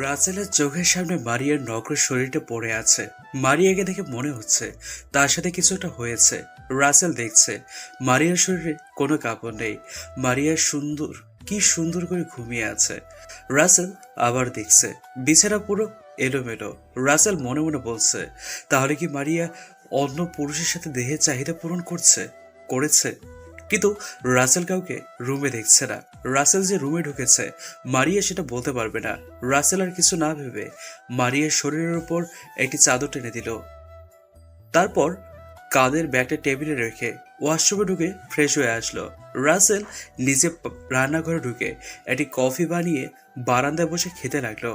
রাসেলের চোখের সামনে মারিয়ার নগ্ন শরীরটা পড়ে আছে। মারিয়াকে দেখে মনে হচ্ছে তার সাথে কিছু একটা হয়েছে। রাসেল দেখছে মারিয়ার শরীরে কোনো কাপড় নেই। মারিয়া কি সুন্দর করে ঘুমিয়ে আছে। রাসেল আবার দেখছে বিছানা পুরো এলোমেলো। রাসেল মনে মনে বলছে, তাহলে কি মারিয়া অন্য পুরুষের সাথে দেহের চাহিদা পূরণ করেছে? কিন্তু রাসেল কাউকে রুমে দেখছে না। রাসেল যে রুমে ঢুকেছে মারিয়া সেটা বলতে পারবে না। রাসেল আর কিছু না ভেবে মারিয়ার শরীরের উপর একটি চাদর টেনে দিল। তারপর কাঁধের ব্যাগটা টেবিলে রেখে ওয়াশরুমে ঢুকে ফ্রেশ হয়ে আসলো। রাসেল নিজে রান্নাঘরে ঢুকে একটি কফি বানিয়ে বারান্দায় বসে খেতে লাগলো।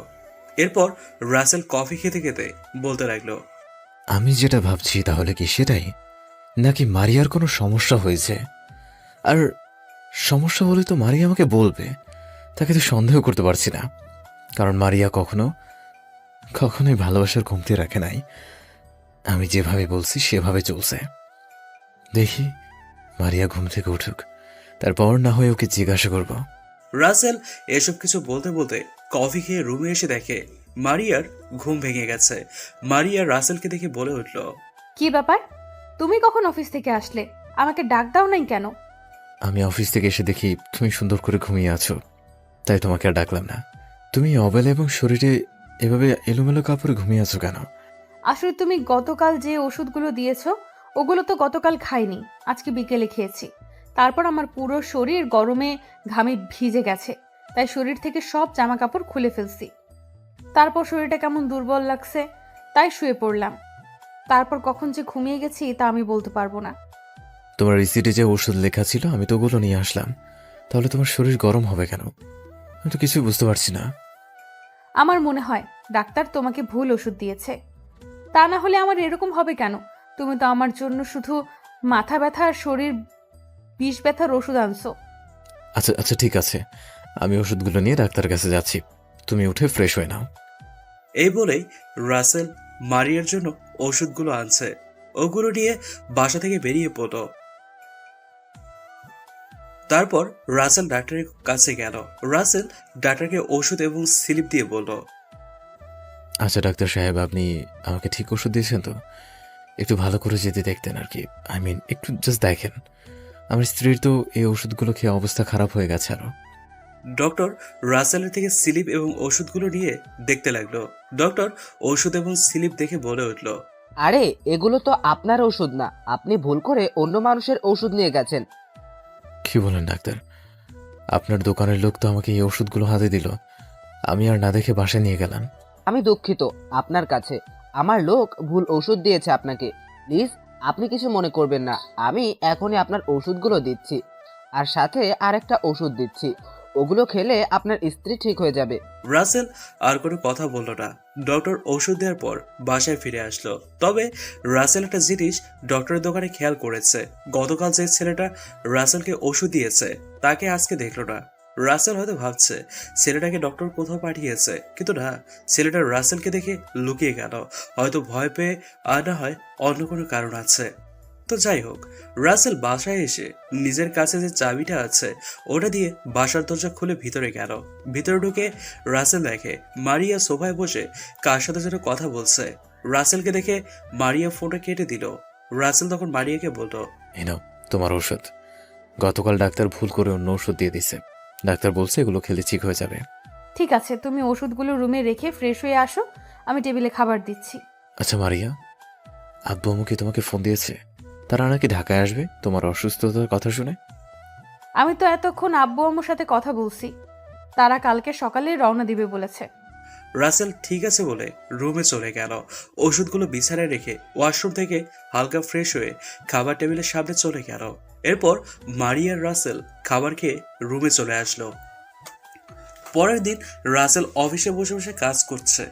এরপর রাসেল কফি খেতে খেতে বলতে লাগলো, আমি যেটা ভাবছি তাহলে কি সেটাই, নাকি মারিয়ার কোনো সমস্যা হয়েছে? আর সমস্যা হলে তো মারিয়া আমাকে বলবে, তাকে তো সন্দেহ করতে পারছি না, কারণ মারিয়া কখনোই ভালোবাসার কমতি রাখে নাই। আমি যেভাবে বলছি সেভাবে চলছে। দেখি মারিয়া ঘুম থেকে উঠুক, তারপর না হয় ওকে জিজ্ঞাসা করব। রাসেল এসব কিছু বলতে বলতে কফি খেয়ে রুমে এসে দেখে মারিয়ার ঘুম ভেঙে গেছে। মারিয়া রাসেলকে দেখে বলে উঠল, কি ব্যাপার? তুমি কখন অফিস থেকে আসলে? আমাকে ডাক দাও নাই কেন? আমি অফিস থেকে এসে দেখি তুমি সুন্দর করে ঘুমিয়ে আছো, তাই তোমাকে আর ডাকলাম না। তুমি অবেলা এবং শরীরে এভাবে এলোমেলো কাপড়ে ঘুমিয়ে আছো কেন? আসলে তুমি গতকাল যে ওষুধগুলো দিয়েছো ওগুলো তো গতকাল খাইনি, আজকে বিকেলে খেয়েছি। তারপর আমার পুরো শরীর গরমে ঘামে ভিজে গেছে, তাই শরীর থেকে সব জামা কাপড় খুলে ফেলছি। তারপর শরীরটা কেমন দুর্বল লাগছে, তাই শুয়ে পড়লাম। তারপর কখন যে ঘুমিয়ে গেছি তা আমি বলতে পারবো না। তোমার রিসিটে যে ওষুধ লেখা ছিল আমি তো ওগুলো নিয়ে আসলাম, তাহলে তোমার শরীর গরম হবে কেন? আমি তো কিছুই বুঝতে পারছি না। আমার মনে হয় ডাক্তার তোমাকে ভুল ওষুধ দিয়েছে। তা না হলে আমার এরকম হবে কেন? তুমি তো আমার জন্য শুধু মাথা ব্যথা আর শরীর বিষ ব্যথার ওষুধ আনছো। আচ্ছা আচ্ছা ঠিক আছে, আমি ওষুধগুলো নিয়ে ডাক্তারের কাছে যাচ্ছি, তুমি উঠে ফ্রেশ হয়ে নাও। এই বলেই রাসেল মারিয়ার জন্য ওষুধগুলো আনছে। ওগুলো নিয়ে বাসা থেকে বেরিয়ে পড়ল। তারপর রাসেল ডাক্তারের কাছে গেল। রাসেল ডাক্তারকে ওষুধ এবং স্লিপ দিয়ে বলল, আচ্ছা ডাক্তার সাহেব, আপনি আমাকে ঠিক ওষুধ দিয়েছেন তো? একটু ভালো করে যেতে দেখতেন আর কি, একটু জাস্ট দেখেন। আমার স্ত্রীর তো এই ওষুধগুলো খেয়ে অবস্থা খারাপ হয়ে গেছে আরো। ডক্টর রাসেলের থেকে স্লিপ এবং ওষুধগুলো নিয়ে দেখতে লাগলো। ডক্টর ওষুধ এবং স্লিপ দেখে বলে উঠল, আরে এগুলো তো আপনার ওষুধ না, আপনি ভুল করে অন্য মানুষের ওষুধ নিয়ে গেছেন। কি বলেন ডাক্তার? আপনার দোকানের লোক তো আমাকে এই ওষুধগুলো হাতে দিল, আমি আর না দেখে বাসায় নিয়ে গেলাম। আমি দুঃখিত আপনার কাছে, আমার লোক ভুল ওষুধ দিয়েছে আপনাকে। প্লিজ আপনি কিছু মনে করবেন না, আমি এখনই আপনার ওষুধগুলো দিচ্ছি, আর সাথে আরেকটা ওষুধ দিচ্ছি। ওগুলো খেলে আপনার স্ত্রী ঠিক হয়ে যাবে। রাসেল আর কোনো কথা বলল না। ডক্টর ওষুধ দেওয়ার পর বাসায় ফিরে আসলো। তবে রাসেল একটা জিনিস ডক্টরের দোকানে খেয়াল করেছে, গতকাল যে ছেলেটা রাসেলকে ওষুধ দিয়েছে তাকে আজকে দেখলো না। রাসেল হয়তো ভাবছে ছেলেটাকে ডক্টর কোথাও পাঠিয়েছে, কিন্তু না, ছেলেটা রাসেলকে দেখে লুকিয়ে গেল। হয়তো ভয় পেয়ে, আর না হয় অন্য কোনো কারণ আছে। তো যাই হোক, রাসেল বাসায় এসে নিজের কাছে যে চাবিটা আছে ওটা দিয়ে বাসার দরজা খুলে ভিতরে গেল। ভিতরে ঢুকে রাসেল দেখে মারিয়া সোফায় বসে কার সাথে যেন কথা বলছে। রাসেলকে দেখে মারিয়া ফোনটা কেটে দিল। রাসেল তখন মারিয়াকে বলল, এই নাও তোমার ওষুধ। গতকাল ডাক্তার ভুল করে অন্য ওষুধ দিয়ে দিছে, ডাক্তার বলছে এগুলো খেলে ঠিক হয়ে যাবে। ঠিক আছে, তুমি ওষুধগুলো রুমে রেখে ফ্রেশ হয়ে আসো, আমি টেবিলে খাবার দিচ্ছি। আচ্ছা মারিয়া, আব্বু আম্মু কি তোমাকে ফোন দিয়েছে? তারা নাকি ঢাকায় আসবে তোমার অসুস্থতার কথা শুনে? আমি তো এতক্ষণ আব্বু আম্মুর সাথে কথা বলছি, তারা কালকে সকালে রওনা দিবে বলেছে। রাসেল ঠিক আছে বলে রুমে চলে গেল। ওষুধগুলো বিছানায় রেখে ওয়াশরুম থেকে হালকা ফ্রেশ হয়ে খাবার টেবিলের সামনে চলে গেল। এরপর মারিয়া আর রাসেল খাবার খেয়ে রুমে চলে আসলো। পরের দিন রাসেল অফিসে বসে বসে কাজ করছে।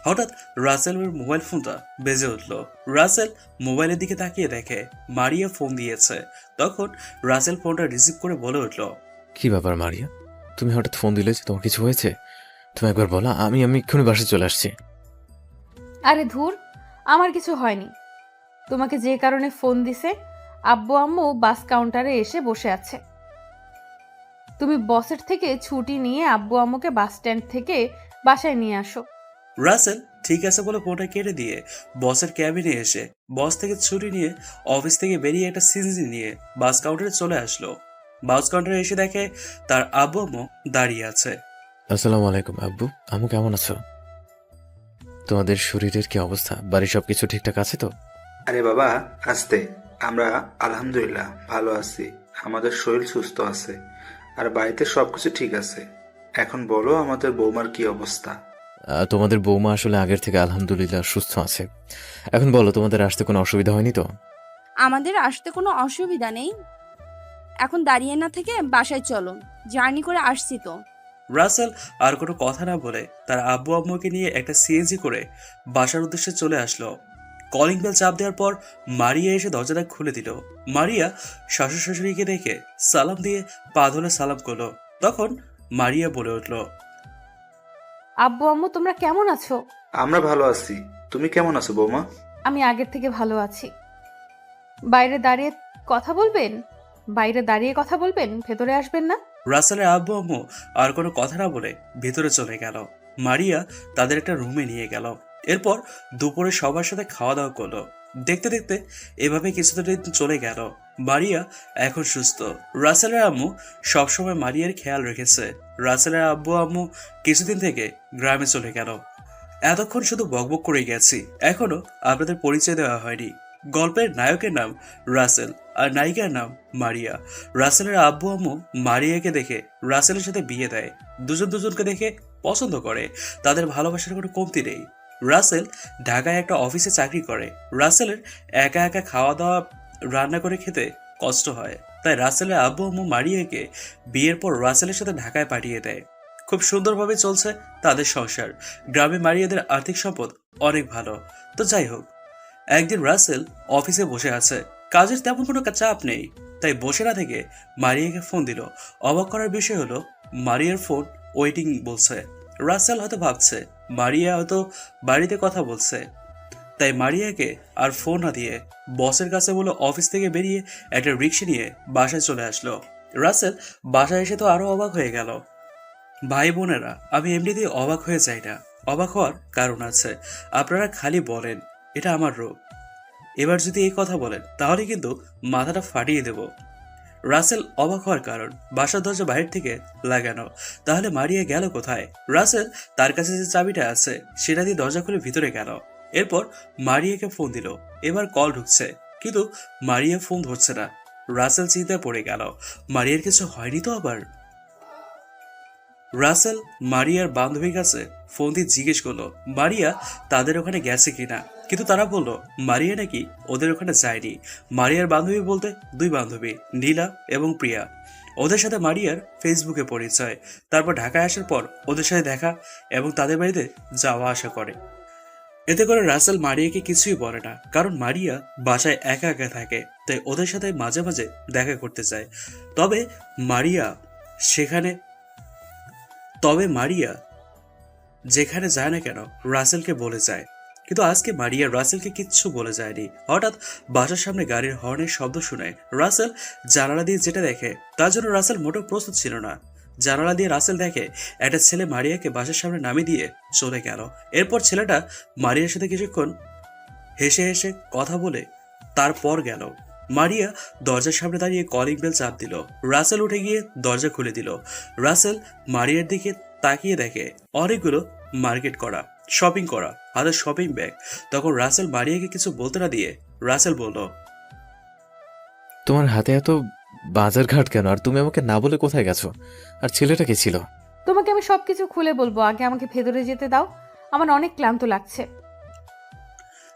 হঠাৎ রাসেলের মোবাইল ফোনটা বেজে উঠল। রাসেল মোবাইলের দিকে তাকিয়ে দেখে মারিয়া ফোন দিয়েছে। তখন রাসেল ফোনটা রিসিভ করে বলে উঠল, কি ব্যাপার মারিয়া, তুমি হঠাৎ ফোন দিলে যে? তোমার কিছু হয়েছে? তুমি একবার বলো, আমি এক্ষুনি বাসায় চলে আসছি। আরে ধুর, আমার কিছু হয়নি। তোমাকে যে কারণে ফোন দিছে, আব্বু আম্মু বাস কাউন্টারে এসে বসে আছে। তুমি বসের থেকে ছুটি নিয়ে আব্বু আম্মুকে বাস স্ট্যান্ড থেকে বাসায় নিয়ে আসো। রাসেল ঠিক আছে বলে ফোনটা কেটে দিয়ে বসের ক্যাবিনে এসে বস থেকে ছুটি নিয়ে অফিস থেকে বেরিয়ে একটা সিএনজি নিয়ে বাস কাউন্টারে চলে আসলো। বাস কাউন্টারে এসে দেখে তার আব্বু আম্মু দাঁড়িয়ে আছে। আসসালামু আলাইকুম আব্বু আম্মু, কেমন আছো? তোমাদের শরীরের কি অবস্থা? বাড়ির সবকিছু ঠিকঠাক আছে তো? আরে বাবা, আস্তে। আমরা আলহামদুলিল্লাহ ভালো আছি। আমাদের শরীর সুস্থ আছে আর বাড়িতে সবকিছু ঠিক আছে। এখন বলো আমাদের বৌমার কি অবস্থা? তোমাদের বৌমা আসলে আগের থেকে আলহামদুলিল্লাহ সুস্থ আছে। এখন বলো, তোমাদের আসতে কোনো অসুবিধা হয়নি তো? আমাদের আসতে কোনো অসুবিধা নেই। এখন দাঁড়িয়ে না থেকে বাসায় চলো, জার্নি করে আসছি তো। রাসেল আর কোনো কথা না বলে তার আব্বু আম্মুকে নিয়ে একটা সিএনজি করে বাসার উদ্দেশ্যে চলে আসলো। কলিং বেল চাপ দেওয়ার পর মারিয়া এসে দরজাটা খুলে দিল। মারিয়া শ্বশুর শাশুড়িকে দেখে সালাম দিয়ে পা ধরে সালাম করলো। তখন মারিয়া বলে উঠলো, আব্বু আম্মু তোমরা কেমন আছো? আমরা ভালো আছি। তুমি কেমন আছো বৌমা? আমি আগের থেকে ভালো আছি। বাইরে দাঁড়িয়ে কথা বলবেন? বাইরে দাঁড়িয়ে কথা বলবেন, ভেতরে আসবেন না? রাসেলের আব্বু আম্মু আর কোনো কথা না বলে ভেতরে চলে গেল। মারিয়া তাদের একটা রুমে নিয়ে গেল। এরপর দুপুরে সবার সাথে খাওয়া দাওয়া করলো। দেখতে দেখতে এভাবে কিছুদিন চলে গেল। মারিয়া এখন সুস্থ। রাসেলের আম্মু সবসময় মারিয়ার খেয়াল রেখেছে। রাসেলের আব্বু আম্মু কিছুদিন থেকে গ্রামে চলে গেল। এতক্ষণ শুধু বকবক করে গেছি, এখনো আপনাদের পরিচয় দেওয়া হয়নি। গল্পের নায়কের নাম রাসেল আর নায়িকার নাম মারিয়া। রাসেলের আব্বু আম্মু মারিয়াকে দেখে রাসেলের সাথে বিয়ে দেয়। দুজন দুজনকে দেখে পছন্দ করে। তাদের ভালোবাসার কোনো কমতি নেই। রাসেল ঢাকায় একটা অফিসে চাকরি করে। রাসেলের একা একা খাওয়া দাওয়া রান্না করে খেতে কষ্ট হয়, তাই রাসেলের আব্বু আম্মু মারিয়াকে বিয়ের পর রাসেলের সাথে ঢাকায় পাঠিয়ে দেয়। খুব সুন্দরভাবে চলছে তাদের সংসার। গ্রামে মারিয়াদের আর্থিক সম্পদ অনেক ভালো। তো যাই হোক, একদিন রাসেল অফিসে বসে আছে, কাজের তেমন কোনো চাপ নেই, তাই বসে না থেকে মারিয়াকে ফোন দিল। অবাক করার বিষয় হলো মারিয়ার ফোন ওয়েটিং বলছে। রাসেল হয়তো ভাবছে মারিয়া হয়তো বাড়িতে কথা বলছে, তাই মারিয়াকে আর ফোন না দিয়ে বসের কাছে বলে অফিস থেকে বেরিয়ে একটা রিক্সা নিয়ে বাসায় চলে আসলো। রাসেল বাসায় এসে তো আরো অবাক হয়ে গেল। ভাই বোনেরা, আমি এমনিতেই অবাক হয়ে যাই না। অবাক হওয়ার কারণ আছে, আপনারা খালি বলেন এটা আমার রোগ। এবার যদি এই কথা বলেন তাহলে কিন্তু মাথাটা ফাটিয়ে দেব। রাসেল অবাক হওয়ার কারণ, বাসার দরজা বাইরে থেকে লাগানো, তাহলে মারিয়া গেল কোথায়? রাসেল তার কাছে যে চাবিটা আছে সেটা দিয়ে দরজা খুলে ভিতরে গেল। এরপর মারিয়াকে ফোন দিল। এবার কল ঢুকছে, কিন্তু মারিয়া ফোন ধরছে না। রাসেল চিন্তায় পড়ে গেল, মারিয়ার কিছু হয়নি তো আবার। রাসেল মারিয়ার বান্ধবীর কাছে ফোন দিয়ে জিজ্ঞেস করলো মারিয়া তাদের ওখানে গেছে কিনা, কিন্তু তারা বলল মারিয়া নাকি ওদের ওখানে যায়নি। মারিয়ার বান্ধবী বলতে দুই বান্ধবী, নীলা এবং প্রিয়া। ওদের সাথে মারিয়ার ফেসবুকে পরিচয়। তারপর ঢাকায় আসার পর ওদের সাথে দেখা এবং তাদের বাড়িতে যাওয়া আসা করে। এতে করে রাসেল মারিয়াকে কিছুই বলে না, কারণ মারিয়া বাসায় একা একা থাকে, তাই ওদের সাথে মাঝে মাঝে দেখা করতে চায়। তবে মারিয়া সেখানে মারিয়া যেখানে যায় না কেন রাসেলকে বলে যায়। কিন্তু আজকে মারিয়া রাসেলকে কিচ্ছু বলে যায়নি। হঠাৎ বাসার সামনে গাড়ির হর্নের শব্দ শুনে রাসেল জানালা দিয়ে যেটা দেখে তার জন্য রাসেল মোটেও প্রস্তুত ছিল না। জানালা দিয়ে রাসেল দেখে একটা ছেলে মারিয়াকে বাসার সামনে নামিয়ে দিয়ে চলে গেল। এরপর ছেলেটা মারিয়ার সাথে কিছুক্ষণ হেসে হেসে কথা বলে তারপর গেল। মারিয়া দরজার সামনে দাঁড়িয়ে কলিং বেল চাপ দিল। রাসেল উঠে গিয়ে দরজা খুলে দিল। রাসেল মারিয়ার দিকে তাকিয়ে দেখে অনেকগুলো মার্কেট করা, শপিং করা, হাতে শপিং ব্যাগ। তখন রাসেল মারিয়াকে কিছু বলতে না দিয়ে রাসেল বলল, তোমার হাতে এত বাজার ঘাট কেন? আর তুমি আমাকে না বলে কোথায় গেছো? আর ছেলেটা কে ছিল? তোমাকে আমি সবকিছু খুলে বলবো, আগে আমাকে ভেতরে যেতে দাও, আমার অনেক ক্লান্ত লাগছে।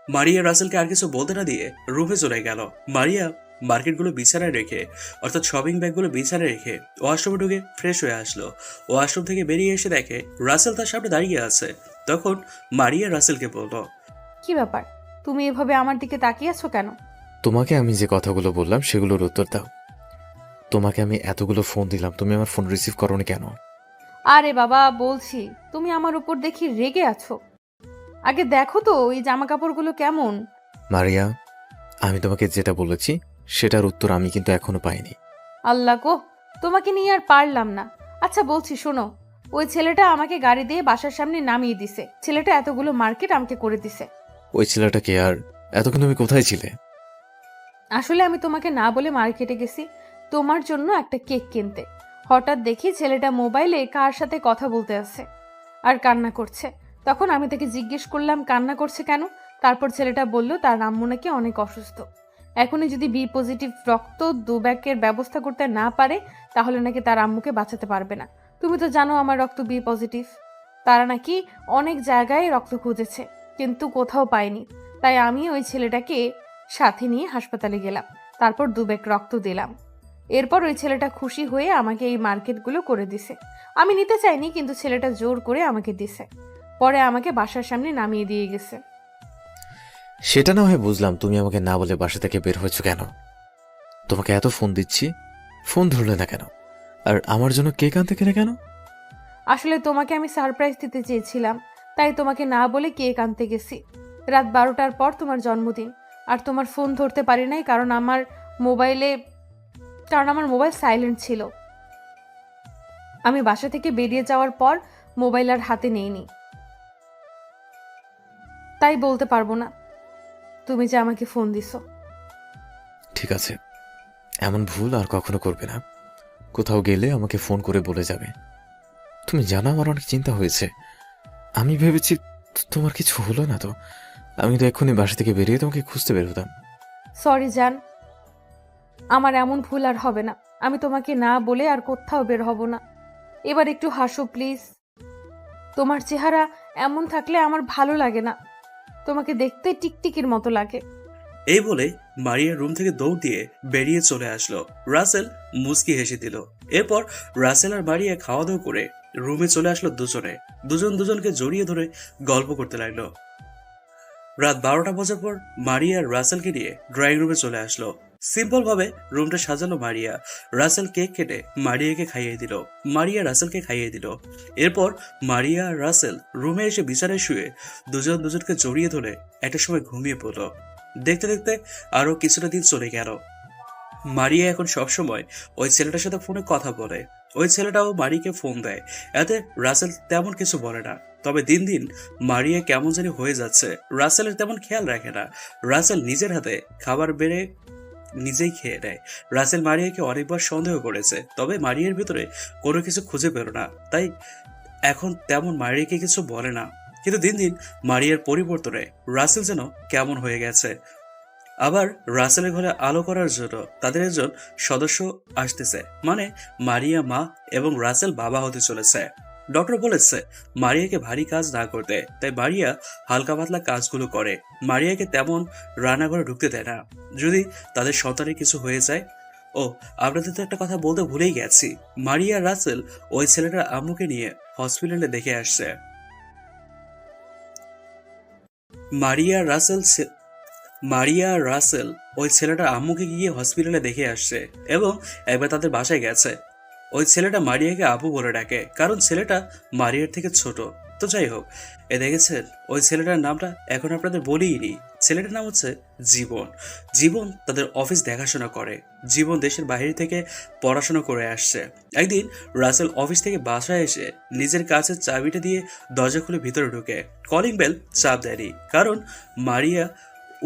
মারিয়া রাসেলকে আর কিছু বলতে না দিয়ে রুমে চলে গেল। মারিয়া মার্কেটগুলো বিছানায় রেখে, অর্থাৎ শপিং ব্যাগগুলো বিছানায় রেখে ওয়াশরুমে ঢুকে ফ্রেশ হয়ে আসলো। ওয়াশরুম থেকে বেরিয়ে এসে দেখে রাসেল তার সামনে দাঁড়িয়ে আছে। তখন মারিয়া রাসেলকে বলল, কি ব্যাপার, তুমি এভাবে আমার দিকে তাকিয়ে আছো কেন? তোমাকে আমি যে কথাগুলো বললাম সেগুলোর উত্তর দাও। তোমাকে আমি এতগুলো ফোন দিলাম, তুমি আমার ফোন রিসিভ করোনি কেন? আরে বাবা, বলছি তুমি আমার উপর দেখি রেগে আছো। আগে দেখো তো এই জামা কাপড়গুলো কেমন। মারিয়া, আমি তোমাকে যেটা বলেছি সেটার উত্তর আমি কিন্তু এখনো পাইনি। আল্লাহ গো, তোমাকে নিয়ে আর পারলাম না। আচ্ছা বলছি শোনো, ওই ছেলেটা আমাকে গাড়ি দিয়ে বাসার সামনে নামিয়ে দিছে। ছেলেটা এতগুলো মার্কেট আমাকে করে দিছে। ওই ছেলেটাকে আর এতক্ষণ তুমি কোথায় ছিলে? আসলে আমি তোমাকে না বলে মার্কেটে গেছি তোমার জন্য একটা কেক কিনতে। হঠাৎ দেখি ছেলেটা মোবাইলে কার সাথে কথা বলতে আছে আর কান্না করছে। তখন আমি তাকে জিজ্ঞেস করলাম কান্না করছে কেন। তারপর ছেলেটা বলল তার আম্মু নাকি অনেক অসুস্থ, এখনই যদি বি পজিটিভ রক্ত 2 ব্যাগের ব্যবস্থা করতে না পারে তাহলে নাকি তার আম্মুকে বাঁচাতে পারবে না। তুমি তো জানো আমার রক্ত বি পজিটিভ। তারা নাকি অনেক জায়গায় রক্ত খুঁজেছে কিন্তু কোথাও পায়নি। তাই আমি ওই ছেলেটাকে সাথে নিয়ে হাসপাতালে গেলাম, তারপর 2 ব্যাগ রক্ত দিলাম। এরপর ওই ছেলেটা খুশি হয়ে আমাকে এই মার্কেটগুলো করে দিছে। আমি নিতে চাইনি কিন্তু ছেলেটা জোর করে আমাকে দিছে। পরে আমাকে বাসার সামনে নামিয়ে দিয়ে গেছে। সেটা না হয় বুঝলাম, তুমি আমাকে না বলে বাসা থেকে বের হয়েছো কেন? তোমাকে এত ফোন দিচ্ছি, ফোন ধরলে না কেন? আর আমার জন্য কেক আনতে কেন কেন? আসলে তোমাকে আমি সারপ্রাইজ দিতে চেয়েছিলাম, তাই তোমাকে না বলে কেক আনতে গেছি। রাত 12টার পর তোমার জন্মদিন, আর তোমার ফোন ধরতে পারি নাই কারণ আমার মোবাইল সাইলেন্ট ছিল। আমি বাসা থেকে বেরিয়ে যাওয়ার পর মোবাইল আর হাতে নেইনি, তাই বলতে পারবো না তুমি যে আমাকে ফোন দিছো। ঠিক আছে, এমন ভুল আর কখনো করবে না। কোথাও গেলে আমাকে ফোন করে বলে যাবে। তুমি জানো আমার অনেক চিন্তা হয়েছে। আমি ভেবেছি তোমার কিছু হলো না তো। আমি তো এক্ষুনি বাসা থেকে বেরিয়ে তোমাকে খুঁজতে বের হতাম। সরি জান, আমার এমন ভুল আর হবে না। আমি তোমাকে না বলে আর কোথাও বের হব না। এবার একটু হাসো প্লিজ। তোমার চেহারা এমন থাকলে আমার ভালো লাগে না, তোমাকে দেখতে টিকটিকির মতো লাগে। এই বলে মারিয়া রুম থেকে দৌড় দিয়ে বেরিয়ে চলে আসলো। রাসেল মুচকি হেসে দিল। এরপর রাসেল আর মারিয়া খাওয়া দাওয়া করে রুমে চলে আসলো দুজনে। দুজনকে জড়িয়ে ধরে গল্প করতে লাগলো। রাত 12টা বাজার পর মারিয়া রাসেলকে নিয়ে ড্রয়িং রুমে চলে আসলো। সিম্পল ভাবে রুমটা সাজালো মারিয়া। রাসেল কেক কেটে মারিয়াকে খাইয়ে দিল। মারিয়া রাসেলকে খাইয়ে দিল। এরপর মারিয়া আর রাসেল রুমে এসে বিছানায় শুয়ে দুজনকে জড়িয়ে ধরে একটা সময় ঘুমিয়ে পড়লো। দেখতে দেখতে আরো কিছুটা দিন চলে গেল। মারিয়া এখন সবসময় ওই ছেলেটার সাথে ফোনে কথা বলে। ওই ছেলেটাও মারিয়াকে ফোন দেয়। এতে রাসেল তেমন কিছু বলে না। তবে দিন দিন মারিয়া কেমন জানি হয়ে যাচ্ছে। রাসেলের তেমন খেয়াল রাখে না। রাসেল নিজের হাতে খাবার বেড়ে নিজেই খেয়ে নেয়। রাসেল মারিয়াকে অনেকবার সন্দেহ করেছে, তবে মারিয়ার ভিতরে কোনো কিছু খুঁজে পেল না। তাই এখন তেমন মারিয়াকে কিছু বলে না। কিন্তু দিন দিন মারিয়ার পরিবর্তনে রাসেল যেন কেমন হয়ে গেছে। আবার রাসেলের ঘরে আলো করার জন্য তাদের একজন সদস্য আসতেছে, মানে মারিয়া মা এবং রাসেল বাবা হতে চলেছে। ডক্টর বলেছে মারিয়াকে ভারী কাজ না করতে, তাই মারিয়া হালকা পাতলা কাজগুলো করে। মারিয়াকে তেমন রান্নাঘরে ঢুকতে দেয় না, যদি তাদের সন্তানের কিছু হয়ে যায়। ও, আপনাদের তো একটা কথা বলতে ভুলেই গেছি, মারিয়া রাসেল ওই ছেলেটার আম্মুকে নিয়ে হসপিটালে দেখে আসছে। মারিয়া রাসেল ওই ছেলেটার আম্মুকে গিয়ে হসপিটালে দেখে আসছে এবং একবার তাদের বাসায় গেছে। ওই ছেলেটা মারিয়াকে আপু বলে ডাকে, কারণ ছেলেটা মারিয়ার থেকে ছোট। তো যাই হোক, দেখেছেন ওই ছেলেটার নামটা এখন আপনাদের বলিনি। ছেলেটার নাম হচ্ছে জীবন। জীবন তাদের অফিস দেখাশোনা করে। জীবন দেশের বাইরে থেকে পড়াশোনা করে আসছে। একদিন রাসেল অফিস থেকে বাসায় এসে নিজের কাছের চাবিটা দিয়ে দরজা খুলে ভিতরে ঢুকে কলিং বেল চাপ দেয়নি, কারণ মারিয়া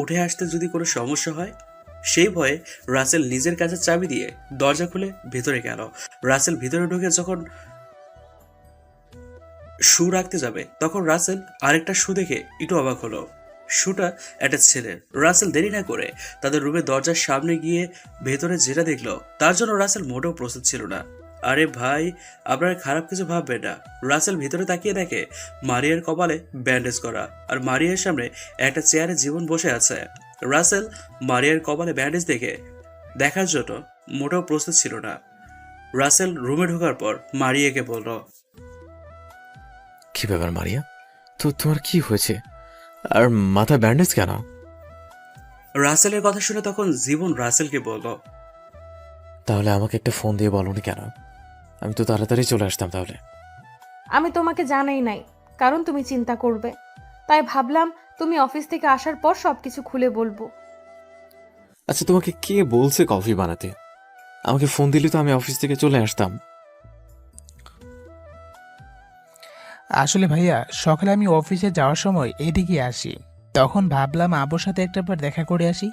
উঠে আসতে যদি কোনো সমস্যা হয়। সেই ভয়ে রাসেল নিজের কাছে চাবি দিয়ে দরজা খুলে ভেতরে গেল। রাসেল ভিতরে ঢুকে যখন শু রাখতে যাবে তখন রাসেল আরেকটা শু দেখে একটু অবাক হলো। শুটা একটা ছেলের। রাসেল দেরি না করে তাদের রুমের দরজার সামনে গিয়ে ভেতরে যেটা দেখলো তার জন্য রাসেল মোটেও প্রস্তুত ছিল না। আরে ভাই, আপনারা খারাপ কিছু ভাববেন না। রাসেল ভিতরে তাকিয়ে দেখে মারিয়ার কপালে ব্যান্ডেজ করা, আর মারিয়ার সামনে একটা চেয়ারে জীবন বসে আছে। রাসেল মারিয়ার কপালে ব্যান্ডেজ দেখার জন্য মোটেও প্রস্তুত ছিল না। রাসেল রুমে ঢোকার পর মারিয়াকে বলল, কি ব্যাপার মারিয়া, তো তোমার কি হয়েছে? আর মাথা ব্যান্ডেজ কেন? রাসেলের কথা শুনে তখন জীবন রাসেলকে বলল, তাহলে আমাকে একটা ফোন দিয়ে বলনি কেন? আমি তো তাড়াতাড়ি চলে আসতাম। তাহলে আমি তোমাকে জানাই নাই কারণ তুমি চিন্তা করবে, তাই ভাবলাম তুমি অফিস থেকে আসার পর সবকিছু খুলে বলবো। আচ্ছা, তোমাকে কে বলছে কফি বানাতে? আমাকে ফোন দিলে তো আমি অফিস থেকে চলে আসতাম। আসলে ভাইয়া, সকালে আমি অফিসে যাওয়ার সময় এদিকে আসি। তখন ভাবলাম আপুর সাথে একটাবার দেখা করে আসি।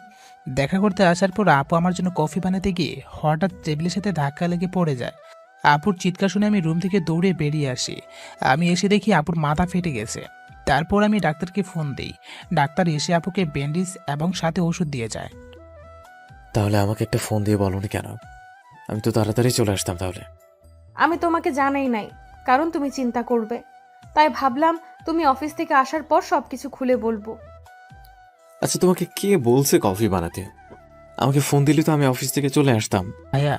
দেখা করতে আসার পর আপু আমার জন্য কফি বানাতে গিয়ে হঠাৎ টেবিলের সাথে ধাক্কা লেগে পড়ে যায়। আপুর চিৎকার শুনে আমি রুম থেকে দৌড়ে বেরিয়ে আসি। আমি এসে দেখি আপুর মাথা ফেটে গেছে। তারপর আমি ডাক্তারকে ফোন দিই। ডাক্তার এসে আপুকে ব্যান্ডেজ এবং সাথে ওষুধ দিয়ে যায়। তাহলে আমাকে একটা ফোন দিয়ে বলনি কেন? আমি তো তাড়াতাড়ি চলে আসতাম তাহলে। আমি তোমাকে জানাই নাই, কারণ তুমি চিন্তা করবে। তাই ভাবলাম তুমি অফিস থেকে আসার পর সবকিছু খুলে বলবো। আচ্ছা, তোমাকে কে বলছে কফি বানাতে? আমাকে ফোন দিলে তো আমি অফিস থেকে চলে আসতাম। ভাইয়া,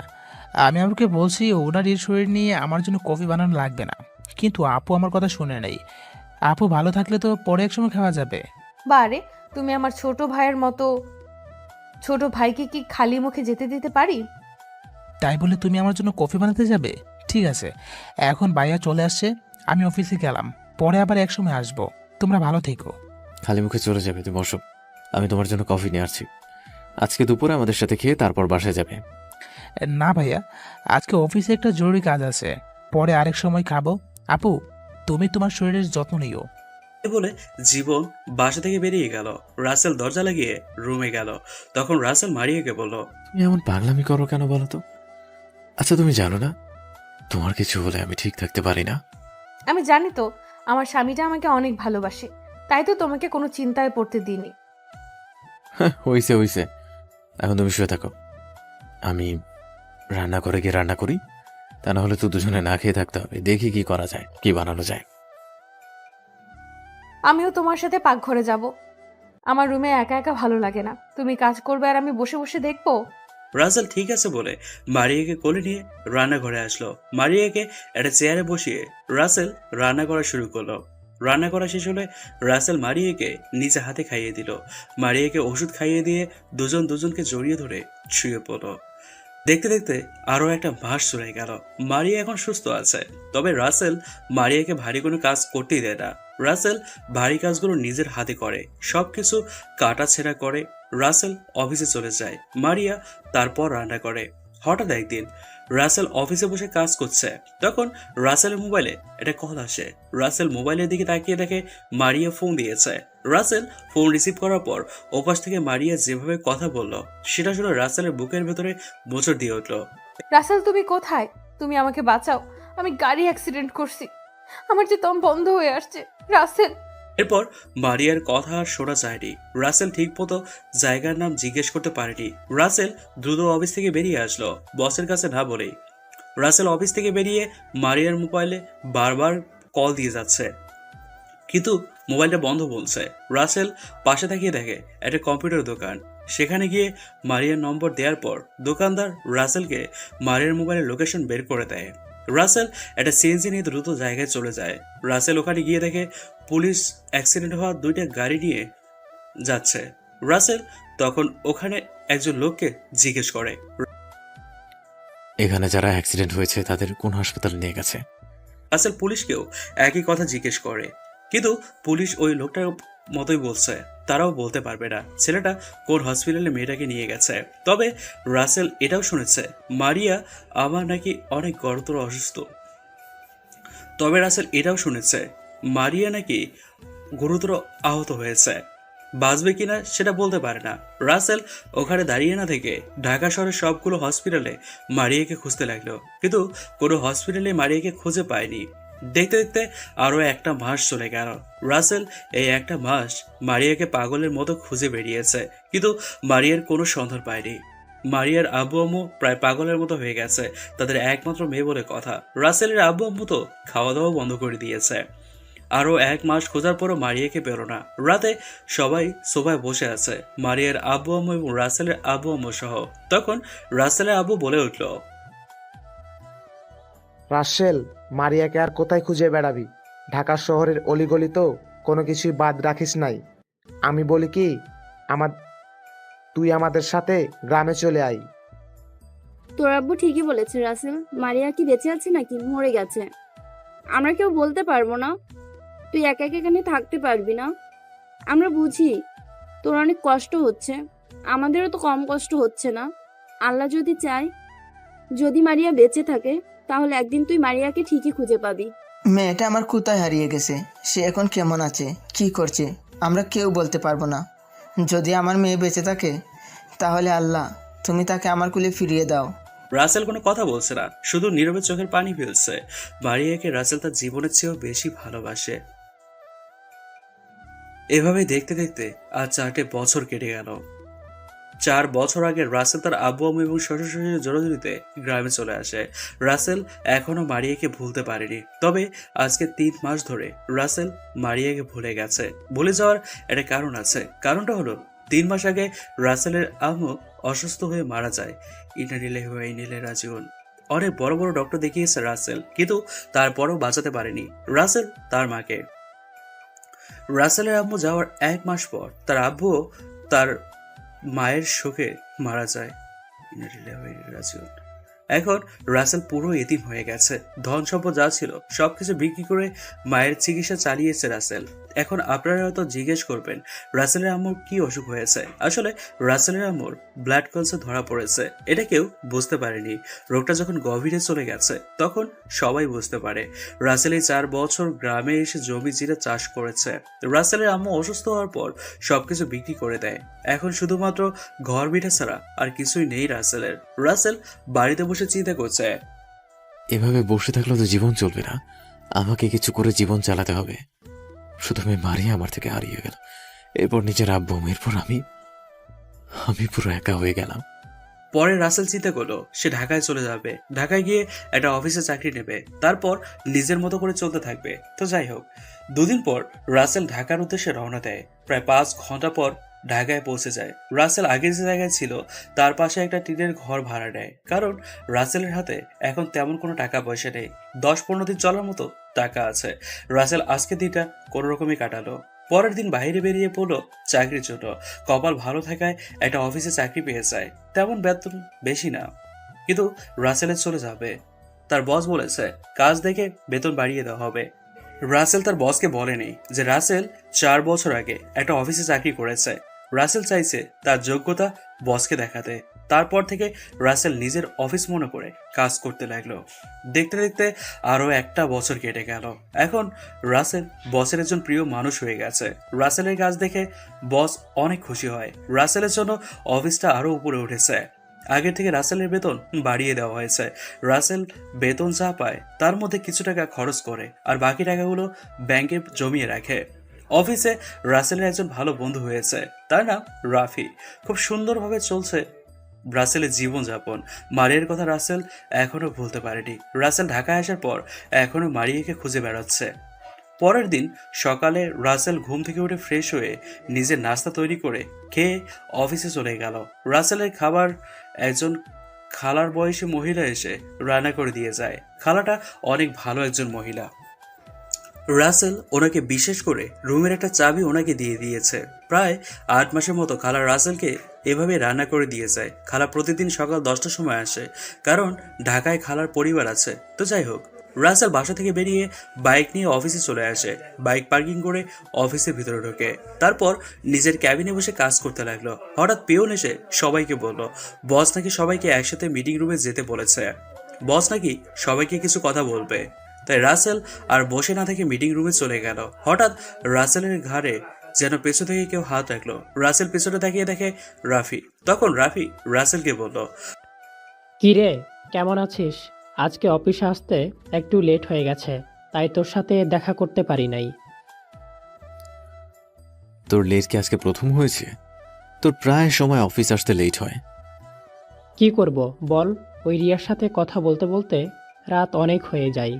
আমি আপুকে বলছি ওনার এই শরীর নিয়ে আমার জন্য কফি বানানো লাগবে না, কিন্তু আপু আমার কথা শুনে নেই। আপু ভালো থাকলে তো পরে একসময় খাওয়া যাবে। বারে, তুমি আমার ছোট ভাইয়ের মতো। ছোট ভাইকে কি খালি মুখে যেতে দিতে পারি? তাই বলে তুমি আমার জন্য কফি বানাতে যাবে? ঠিক আছে, এখন ভাইয়া চলে আসছে, আমি অফিসে গেলাম, পরে আবার একসময় আসবো। তোমরা ভালো থেকো। খালি মুখে চলে যাবে? তুমি বসো, আমি তোমার জন্য কফি নিয়ে আসছি। আজকে দুপুরে আমাদের সাথে খেয়ে তারপর বাসায় যাবে। না ভাইয়া, আজকে অফিসে একটা জরুরি কাজ আছে, পরে আরেক সময় খাবো। আপু, তুমি তোমার শরীরের যত্ন নিও। এ বলে জীবন বাসা থেকে বেরিয়ে গেল। রাসেল দরজা লাগিয়ে রুমে গেল। তখন রাসেল মারিয়াকে বলল, তুমি এমন পাগলামি করো কেন বলো তো? আচ্ছা, তুমি জানো না তোমার কিছু হলে আমি ঠিক থাকতে পারি না? আমি জানি তো, আমার স্বামীটা আমাকে অনেক ভালোবাসে, তাই তো তোমাকে কোনো চিন্তায় পড়তে দিইনি। হইছে হইছে, এখন তুমি শুয়ে থাকো। আমি রান্না করে গিয়ে রান্না করি, তা না হলে তো দুজনে না খেয়ে থাকতে হবে। দেখি কি করা যায়, কি বানানো যায়। আমিও তোমার সাথে পাকঘরে যাব। আমার রুমে একা একা ভালো লাগে না। তুমি কাজ করবে আর আমি বসে বসে দেখবো। রাসেল ঠিক আছে বলে মারিয়াকে কোলে নিয়ে রান্নাঘরে আসলো। মারিয়াকে একটা চেয়ারে বসিয়ে রাসেল রান্না করা শুরু করলো। রান্না করা শেষ হলে রাসেল মারিয়াকে নিচে হাতে খাইয়ে দিল। মারিয়াকে ওষুধ খাইয়ে দিয়ে দুজন দুজনকে জড়িয়ে ধরে শুয়ে পড়লো। দেখতে দেখতে আরো একটা মাস চলে গেল। মারিয়া এখন সুস্থ আছে, তবে রাসেল মারিয়াকে ভারী কোনো কাজ করতেই দেয় না। রাসেল ভারী কাজগুলো নিজের হাতে করে, সবকিছু কাটাছেঁড়া করে। রাসেল অফিসে চলে যায়, মারিয়া তারপর রান্না করে। হঠাৎ একদিন রাসেল অফিসে বসে কাজ করছে, তখন রাসেলের মোবাইলে একটা কল আসে। রাসেল মোবাইলের দিকে তাকিয়ে দেখে মারিয়া ফোন দিয়েছে। রাসেল ফোন রিসিভ করার পর ওপাশ থেকে মারিয়া যেভাবে কথা বলল সেটা শুনে রাসেলের বুকের ভেতরে মোচড় দিয়ে উঠল। রাসেল, তুমি কোথায়? তুমি আমাকে বাঁচাও, আমি গাড়ি অ্যাক্সিডেন্ট করছি, আমার যে দম বন্ধ হয়ে আসছে। রাসেল। এরপর মারিয়ার কথা আর শোনা যায়নি। রাসেল ঠিক মতো জায়গার নাম জিজ্ঞেস করতে পারেনি। রাসেল দ্রুত অফিস থেকে বেরিয়ে আসলো, বসের কাছে না বলেই। রাসেল অফিস থেকে বেরিয়ে মারিয়ার মোবাইলে বারবার কল দিয়ে যাচ্ছে, কিন্তু মোবাইলটা বন্ধ বলছে। রাসেল পাশে তাকিয়ে দেখে একটা কম্পিউটার দোকান। সেখানে গিয়ে মারিয়ার নম্বর দেওয়ার পর দোকানদার রাসেলকে মারিয়ার মোবাইলের লোকেশন বের করে দেয়। রাসেল একটা সিএনজি নিয়ে দ্রুত জায়গায় চলে যায়। রাসেল ওখানে গিয়ে দেখে পুলিশ অ্যাক্সিডেন্ট হওয়া দুইটা গাড়ি নিয়ে যাচ্ছে। রাসেল তখন ওখানে একজন লোককে জিজ্ঞেস করে, এখানে যারা অ্যাক্সিডেন্ট হয়েছে তাদের কোন হাসপাতালে নিয়ে গেছে? রাসেল পুলিশকেও একই কথা জিজ্ঞেস করে, কিন্তু পুলিশ ওই লোকটার মতোই বলছে তারাও বলতে পারবে না ছেলেটা কোন হসপিটালে মেয়েটাকে নিয়ে গেছে। তবে রাসেল এটাও শুনেছে মারিয়া আমার নাকি অনেক গুরুতর অসুস্থ। তবে রাসেল এটাও শুনেছে মারিয়া নাকি গুরুতর আহত হয়েছে। বাঁচবে কিনা সেটা বলতে পারে না। রাসেল ওখানে দাঁড়িয়ে না থেকে ঢাকা শহরের সবগুলো হসপিটালে মারিয়াকে খুঁজতে লাগলো, কিন্তু কোনো হসপিটালে মারিয়াকে খুঁজে পায়নি। দেখতে দেখতে আরো একটা মাস চলে গেল। রাসেল এই একটা মাস মারিয়াকে পাগলের মতো খুঁজে বেরিয়েছে, কিন্তু মারিয়ার কোনো সন্ধান পায়নি। মারিয়ার আব্বু আম্মু প্রায় পাগলের মতো হয়ে গেছে। তাদের একমাত্র মেয়ে বলে কথা। রাসেলের আব্বু আম্মু তো খাওয়া দাওয়া বন্ধ করে দিয়েছে। আরো এক মাস খোঁজার পরও মারিয়াকে পেল না। রাতে সবাই সোফায় বসে আছে, মারিয়ার আব্বু আম্মু এবং রাসেলের আব্বু আম্মু সহ। তখন রাসেলের আব্বু বলে উঠল, রাসেল, মারিয়াকে আর কোথায় খুঁজে বেড়াবি? ঢাকা শহরের অলিগলি তো কোনো কিছুই বাদ রাখিস নাই। আমি বলি কি, তুই আমাদের সাথে গ্রামে চলে আয়। তোর আব্বু ঠিকই বলেছে রাসেল, মারিয়া কি বেঁচে আছে নাকি মরে গেছে আমরা কেউ বলতে পারবো না। তুই একা একা এখানে থাকতে পারবি না। আমরা বুঝি তোর অনেক কষ্ট হচ্ছে, আমাদেরও তো কম কষ্ট হচ্ছে না। আল্লাহ যদি চায় যদি মারিয়া বেঁচে থাকে তাহলে একদিন তুই মারিয়াকে ঠিকই খুঁজে পাবি। মেয়েটা আমার কোথায় হারিয়ে গেছে, সে এখন কেমন আছে, কি করছে, আমরা কেউ বলতে পারবো না। যদি আমার মেয়ে বেঁচে থাকে তাহলে আল্লাহ তুমি তাকে আমার কুলে ফিরিয়ে দাও। রাসেল কোনো কথা বলছে না, শুধু নীরবে চোখের পানি ফেলছে। মারিয়াকে রাসেল তার জীবনের চেয়েও বেশি ভালোবাসে। এভাবে দেখতে দেখতে আজ 4টে বছর কেটে গেল। 4 বছর আগে রাসেল তার আব্বু আম্মু এবং শ্বশুর শাশুড়ির জড়জড়িতে গ্রামে চলে আসে। রাসেল এখনো মারিয়াকে ভুলতে পারেনি, তবে আজকে 3 মাস ধরে রাসেল মারিয়াকে ভুলে গেছে। ভুলে যাওয়ার একটা কারণ আছে। কারণটা হলো 3 মাস আগে রাসেলের আম্মু অসুস্থ হয়ে মারা যায়। ইন্না লিল্লাহি ওয়া ইন্না ইলাইহি রাজিউন। অনেক বড় বড় ডক্টর দেখিয়েছে রাসেল, কিন্তু তারপরও বাঁচাতে পারেনি রাসেল তার মাকে। রাসেলের আম্মু যাওয়ার 1 মাস পর তার আব্বুও তার মায়ের শোকে মারা যায়। এখন রাসেল পুরো এতিম হয়ে গেছে। ধন সম্পদ যা ছিল সবকিছু বিক্রি করে মায়ের চিকিৎসা চালিয়েছে রাসেল। এখন আপনারা হয়তো জিজ্ঞেস করবেন রাসেলের আম্মুর কি অসুখ হয়েছে। আসলে রাসেলের আম্মুর ব্লাড ক্যান্সার ধরা পড়েছে। এটা কেউ বুঝতে পারেনি। রোগটা যখন গভীরে চলে গেছে তখন সবাই বুঝতে পারে। রাসেল এই 4 বছর গ্রামে এসে জমি জিরে চাষ করেছে। রাসেলের আম্মু অসুস্থ হওয়ার পর সবকিছু বিক্রি করে দেয়। এখন শুধুমাত্র ঘর বিটা ছাড়া আর কিছুই নেই রাসেলের। রাসেল বাড়িতে বসে চিন্তা করছে, এভাবে বসে থাকলে তো জীবন চলবে না, আমাকে কিছু করে জীবন চালাতে হবে। শুধু মেয়ে মারিয়া আমার থেকে হারিয়ে গেল, এরপর নিজের আব্বু, এরপর আমি পুরো একা হয়ে গেলাম। পরে রাসেল চিন্তা করলো সে ঢাকায় চলে যাবে। ঢাকায় গিয়ে একটা অফিসে চাকরি নেবে, তারপর নিজের মতো করে চলতে থাকবে। তো যাই হোক, 2 দিন পর রাসেল ঢাকার উদ্দেশ্যে রওনা দেয়। প্রায় 5 ঘন্টা পর ঢাকায় পৌঁছে যায়। রাসেল আগের যে জায়গায় ছিল তার পাশে একটা টিনের ঘর ভাড়া নেয়, কারণ রাসেলের হাতে এখন তেমন কোনো টাকা পয়সা নেই। 10-15 দিন চলার মতো টাকা আছে। রাসেল আজকে দিনটা কোনো রকমই কাটালো। পরের দিন বাইরে বেরিয়ে পড়লো চাকরির জন্য। কপাল ভালো থাকায় একটা অফিসে চাকরি পেয়ে যায়। তেমন বেতন বেশি না, কিন্তু রাসেলের চলে যাবে। তার বস বলেছে কাজ দেখে বেতন বাড়িয়ে দেওয়া হবে। রাসেল তার বসকে বলেনি যে রাসেল 4 বছর আগে একটা অফিসে চাকরি করেছে। রাসেল চাইছে তার যোগ্যতা বসকে দেখাতে। তারপর থেকে রাসেল নিজের অফিস মনে করে কাজ করতে লাগলো। দেখতে দেখতে আরো 1টা বছর কেটে গেল। এখন রাসেল বসের একজন প্রিয় মানুষ হয়ে গেছে। রাসেলের কাজ দেখে বস অনেক খুশি হয়। রাসেলের জন্য অফিসটা আরো উপরে উঠেছে। আগে থেকে রাসেলের বেতন বাড়িয়ে দেওয়া হয়েছে। রাসেল বেতন যা পায় তার মধ্যে কিছু টাকা খরচ করে আর বাকি টাকাগুলো ব্যাংকে জমিয়ে রাখে। অফিসে রাসেলের একজন ভালো বন্ধু হয়েছে, তার নাম রাফি। খুব সুন্দরভাবে চলছে রাসেলের জীবনযাপন। মারিয়ার কথা রাসেল এখনো ভুলতে পারেনি। রাসেল ঢাকায় আসার পর এখনো মারিয়াকে খুঁজে বেড়াচ্ছে। পরের দিন সকালে রাসেল ঘুম থেকে উঠে ফ্রেশ হয়ে নিজের নাস্তা তৈরি করে খেয়ে অফিসে চলে গেল। রাসেলের খাবার একজন খালার বয়সী মহিলা এসে রান্না করে দিয়ে যায়। খালাটা অনেক ভালো একজন মহিলা। রাসেল ওনাকে বিশেষ করে রুমের একটা চাবি ওনাকে দিয়ে দিয়েছে। প্রায় 8 মাসের মতো খালা রাসেলকে এভাবে রান্না করে দিয়ে যায়। খালা প্রতিদিন সকাল 10টার সময় আসে, কারণ ঢাকায় খালার পরিবার আছে। তো যাই হোক, রাসেল বাসা থেকে বেরিয়ে বাইক নিয়ে অফিসে চলে আসে। বাইক পার্কিং করে অফিসের ভিতরে ঢোকে। তারপর নিজের ক্যাবিনে বসে কাজ করতে লাগলো। হঠাৎ পিয়ন এসে সবাইকে বলল বস নাকি সবাইকে একসাথে মিটিং রুমে যেতে বলেছে। বস নাকি সবাইকে কিছু কথা বলবে। তাই রাসেল আর বসে না থেকে মিটিং রুমে চলে গেল। হঠাৎ রাসেলের ঘাড়ে যেন পেছন থেকে কেউ হাত রাখলো। রাসেল পেছনে তাকিয়ে দেখে রাফি। তখন রাফি রাসেলকে বলল, কি রে, কেমন আছিস? আজকে অফিসে আসতে একটু লেট হয়ে গেছে, তাই তোর সাথে দেখা করতে পারি নাই। তোর লেট কি আজকে প্রথম হয়েছে? তোর প্রায় সময় অফিস আসতে লেট হয়। কি করব বল, ওই রিয়ার সাথে কথা বলতে বলতে রাত অনেক হয়ে যায়,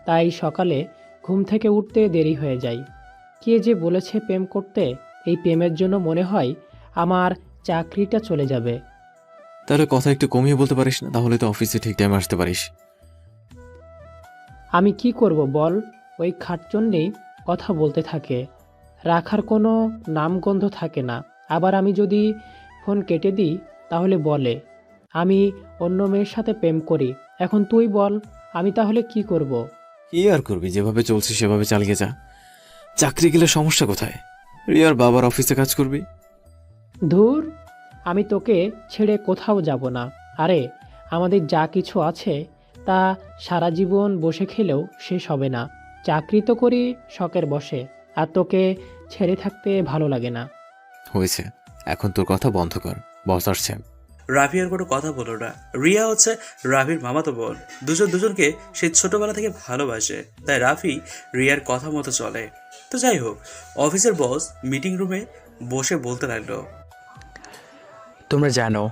তাই সকালে ঘুম থেকে উঠতে দেরি হয়ে যায়। কে যে বলেছে প্রেম করতে, এই প্রেমের জন্য মনে হয় আমার চাকরিটা চলে যাবে। তাহলে কথা একটু কমিয়ে বলতে পারিস না? তাহলে তো অফিসে ঠিক টাইমে আসতে পারিস। আমি কি করব বল, ওই খাটচন্ডি কথা বলতে থাকে, রাখার কোনো নামগন্ধ থাকে না। আবার আমি যদি ফোন কেটে দিই তাহলে বলে আমি অন্য মেয়ের সাথে প্রেম করি। এখন তুই বল, আমি তাহলে কি করব? কি আর করবি, যেভাবে চলছে সেভাবে চালিয়ে যা। চাকরি গেলে সমস্যা কোথায়? রিয়ার বাবার অফিসে কাজ করবি। ধুর, আমি তোকে ছেড়ে কোথাও যাব না। আরে আমাদের যা কিছু আছে তা সারা জীবন বসে খেলেও শেষ হবে না। চাকরি তো করি শখের বসে, আর তোকে ছেড়ে থাকতে ভালো লাগে না। হয়েছে, এখন তোর কথা বন্ধ কর, বস আসছে। রাফি আর কোনো কথা বলো না। রিয়া হচ্ছে রাফির মামাতো বোন। দুজন দুজনকে সে ছোটবেলা থেকে ভালোবাসে, তাই রাফি রিয়ার কথা মতো চলে। তো যাই হোক, অফিসের বস মিটিং রুমে বসে বলতে লাগলো, তোমরা জানো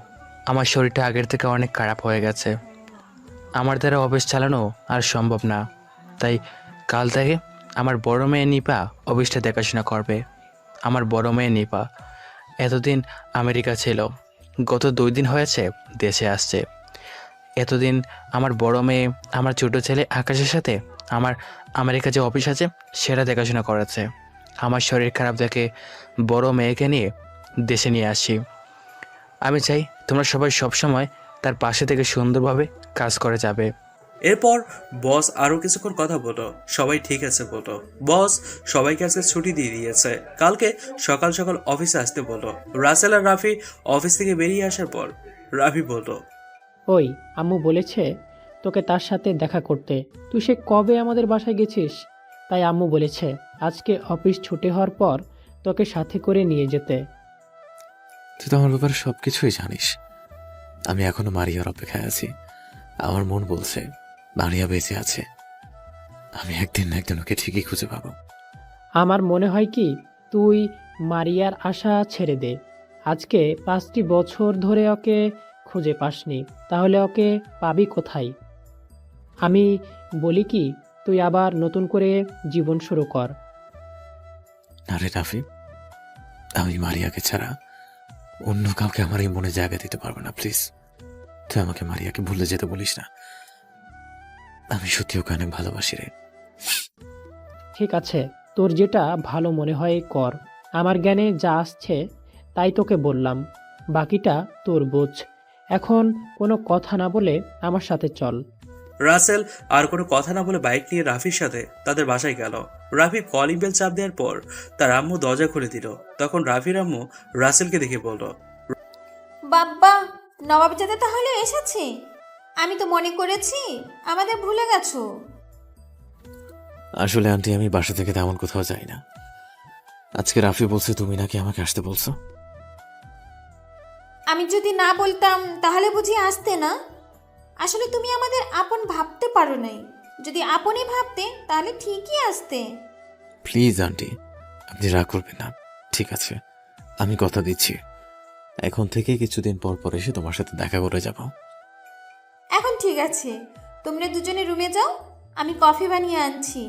আমার শরীরটা আগের থেকে অনেক খারাপ হয়ে গেছে। আমার দ্বারা অফিস চালানো আর সম্ভব না, তাই কাল থেকে আমার বড় মেয়ে নিপা অফিসটা দেখাশোনা করবে। আমার বড় মেয়ে নিপা এতদিন আমেরিকা ছিল, গত 2 দিন হয়েছে দেশে আসছে। এতদিন আমার বড় মেয়ে আমার ছোট ছেলে আকাশের সাথে আমার আমেরিকা যে অফিস আছে সেটা দেখাশোনা করেছে। আমার শরীর খারাপ দেখে বড় মেয়েকে নিয়ে দেশে নিয়ে আসি। আমি চাই তোমরা সবাই সবসময় তার পাশে থেকে সুন্দরভাবে কাজ করে যাবে। এরপর বস আরো কিছুক্ষণ কথা বলো, সবাই ঠিক আছে বলো। বস সবাইকে আজকে ছুটি দিয়ে দিয়েছে, কালকে সকাল সকাল অফিসে আসতে বলো। রাসেল আর রাফি অফিস থেকে বেরিয়ে আসার পর রাফি বলল, ওই আম্মু বলেছে তোকে তার সাথে দেখা করতে। তুই সে কবে আমাদের বাসায় গেছিস? তাই আম্মু বলেছে আজকে অফিস ছুটি হওয়ার পর তোকে সাথে করে নিয়ে যেতে। তুই তো আমার ব্যাপারে সব কিছুই জানিস। আমি এখনো মারিয়ার অপেক্ষায় আছি। আমার মন বলছে মারিয়া বেঁচে আছে। আমি একদিন না একদিন ওকে ঠিকই খুঁজে পাবো। আমার মনে হয় কি তুই মারিয়ার আশা ছেড়ে দে। আজকে 5টি বছর ধরে ওকে খুঁজে পাসনি, তাহলে ওকে পাবি কোথায়? আমি বলি কি তুই আবার নতুন করে জীবন শুরু কর। আরে রাফি, আমি মারিয়াকে ছাড়া অন্য কাউকে আমার এই মনে জায়গা দিতে পারবো না। প্লিজ তুই আমাকে মারিয়াকে ভুলে যেতে বলিস না। আমি সত্যি ওকে অনেক ভালোবাসি রে। ঠিক আছে, তোর যেটা ভালো মনে হয় কর। আমার জ্ঞানে যা আসছে তাই তোকে বললাম, বাকিটা তোর বোঝ। এখন কোনো কথা না বলে আমার সাথে চল। রাসেল আর কোনো কথা না বলে বাইক নিয়ে রাফির সাথে তাদের বাসায় গেল। রাফি কলিং বেল চাপ দেওয়ার পর তার আম্মু দরজা খুলে দিল। তখন রাফির আম্মু রাসেলকে দেখে বলল, বাব্বা, নবাবজাদা তাহলে এসেছে? আমি তো মনে করেছি আমাদের ভুলে গেছো। আসলে আন্টি, আমি বাসা থেকে তেমন কোথাও যাই না। আজকে রাফি বলছে তুমি নাকি আমাকে আসতে বলছো। আমি যদি না বলতাম তাহলে বুঝি আসতে না? আসলে তুমি আমাদের আপন ভাবতে পারো নাই। যদি আপনই ভাবতে তাহলে ঠিকই আসতে। প্লিজ আন্টি, আপনি রাগ করবেন না। ঠিক আছে, আমি কথা দিচ্ছি এখন থেকে কিছুদিন পর পর এসে তোমার সাথে দেখা করে যাব। এখন ঠিক আছে, তোমরা দুজনে রুমে যাও, আমি কফি বানিয়ে আনছি।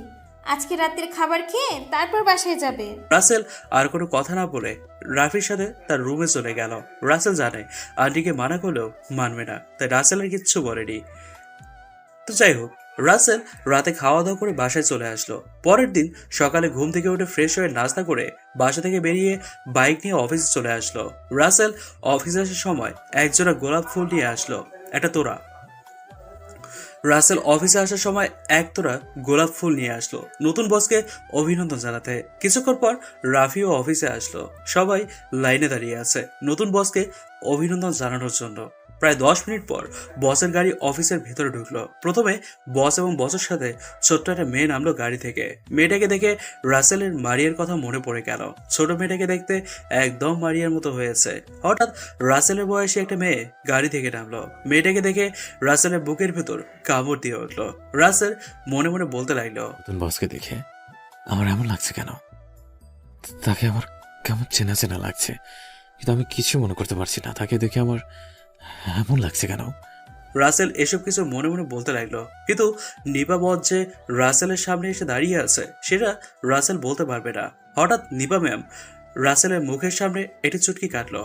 আজকে রাতের খাবার খেয়ে তারপর বাসায় যাবে। রাসেল আর কোনো কথা না বলে রাফির সাথে তার রুমে চলে গেল। রাসেল জানে আন্টিকে মানা করলেও মানবে না, তাই রাসেলের কিচ্ছু বলেনি। তো যাই হোক, রাসেল রাতে খাওয়া দাওয়া করে বাসায় চলে আসলো। পরের দিন সকালে ঘুম থেকে উঠে ফ্রেশ হয়ে নাস্তা করে বাসা থেকে বেরিয়ে বাইক নিয়ে অফিসে চলে আসলো। রাসেল অফিসে আসার সময় একজোড়া গোলাপ ফুল নিয়ে আসলো, একটা তোড়া। রাসেল অফিসে আসার সময় একতোড়া গোলাপ ফুল নিয়ে আসলো নতুন বসকে অভিনন্দন জানাতে। কিছুক্ষণ পর রাফিও অফিসে আসলো। সবাই লাইনে দাঁড়িয়ে আছে নতুন বসকে অভিনন্দন জানানোর জন্য। প্রায় 10 মিনিট পর বসের গাড়ি অফিসের ভেতরে ঢুকলো। প্রথমে বস এবং বসের সাথে ছোট্ট একটা মেয়ে নামলো গাড়ি থেকে। মেয়েটাকে দেখে রাসেলের মারিয়ার কথা মনে পড়ে গেল। ছোট মেয়েটাকে দেখতে একদম মারিয়ার মতো হয়েছে। হঠাৎ রাসেলের বয়সী একটা মেয়ে গাড়ি থেকে নামলো। মেয়েটাকে দেখে রাসেলের বুকের ভেতর কামড় দিয়ে উঠলো। রাসেল মনে মনে বলতে লাগলো, নতুন বসকে দেখে আমার এমন লাগছে কেন? তাকে আমার কেমন চেনা চেনা লাগছে, কিন্তু আমি কিছু মনে করতে পারছি না। তাকে দেখে আমার এমন লাগছে কেন? রাসেল এসব কিছু মনে মনে বলতে লাগলো, কিন্তু নিপা বস যে রাসেলের সামনে এসে দাঁড়িয়ে আছে সেটা রাসেল বলতে পারবে না। হঠাৎ নিপা ম্যাম রাসেলের মুখের সামনে একটি চুটকি কাটলো।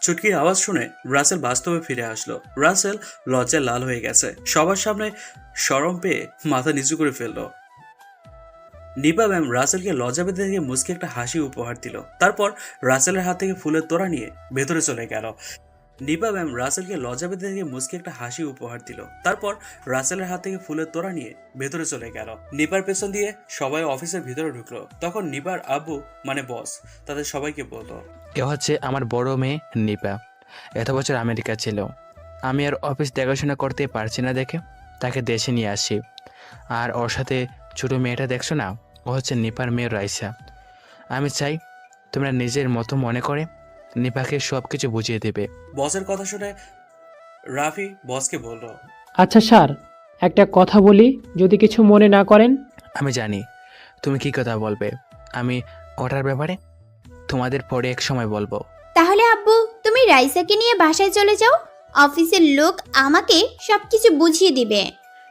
চুটকির আওয়াজ শুনে রাসেল বাস্তবে ফিরে আসলো। রাসেল লজ্জায় লাল হয়ে গেছে, সবার সামনে শরম পেয়ে মাথা নিচু করে ফেললো। নিপা ম্যাম রাসেলকে লজ্জা পেতে থেকে মুচকি একটা হাসি উপহার দিল। তারপর রাসেলের হাত থেকে ফুলের তোড়া নিয়ে ভেতরে চলে গেল। নিপা ম্যাম রাসেলকে লজ্জা পেতে থেকে মুচকি একটা হাসি উপহার দিল। তারপর রাসেলের হাত থেকে ফুলের তোড়া নিয়ে ভেতরে চলে গেল। নিপার পেছন দিয়ে সবাই অফিসের ভিতরে ঢুকলো। তখন নিপার আব্বু মানে বস তাদের সবাইকে বলল, এ হচ্ছে আমার বড় মেয়ে নিপা। এত বছর আমেরিকা ছিল, আমি আর অফিস দেখাশোনা করতে পারছি না দেখে তাকে দেশে নিয়ে আসি। আর ওর সাথে ছোটো মেয়েটা দেখছো না, ও হচ্ছে নিপার মেয়ে রাইসা। আমি চাই তোমরা নিজের মতো মনে করে নিপাকে সব কিছু বুঝিয়ে দেবে। বসের কথা শুনে রাফি বসকে বলল, আচ্ছা স্যার, একটা কথা বলি, যদি কিছু মনে না করেন। আমি জানি তুমি কি কথা বলবে, আমি ওটার ব্যাপারে তোমাদের পরে এক সময় বলবো। তাহলে আব্বু তুমি রাইসাকে নিয়ে বাসায় চলে যাও, অফিসের লোক আমাকে সবকিছু বুঝিয়ে দিবে।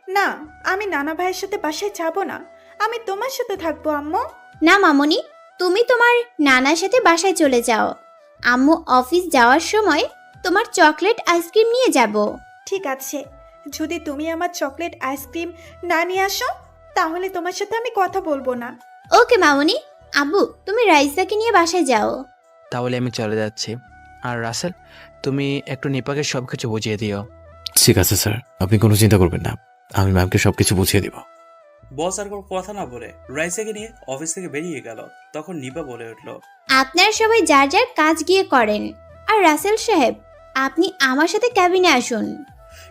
না, আমি নানা ভাইয়ের সাথে বাসায় যাব না, আমি তোমার সাথে থাকবো আম্মু। না মামনি, তুমি তোমার নানার সাথে বাসায় চলে যাও, আম্মু অফিস যাওয়ার সময় তোমার চকলেট আইসক্রিম নিয়ে যাব। ঠিক আছে, যদি তুমি আমার চকলেট আইসক্রিম না নিয়ে আসো তাহলে তোমার সাথে আমি কথা বলবো না। ওকে মামনি, আব্বু তুমি রাইসাকে নিয়ে বাসায় যাও। তাহলে আমি চলে যাচ্ছি। আর রাসেল, তুমি একটু নিপাকে সব কিছু বুঝিয়ে দিও। ঠিক আছে স্যার, আপনি কোনো চিন্তা করবেন না, আমি ম্যামকে সবকিছু বুঝিয়ে দিব। বস আর কোনো কথা না বলে রাইসাকে নিয়ে অফিস থেকে বেরিয়ে গেল। তখন নিপা বলে উঠল, আপনারা সবাই যার যার কাজ গিয়ে করেন। আর রাসেল সাহেব, আপনি আমার সাথে ক্যাবিনে আসুন।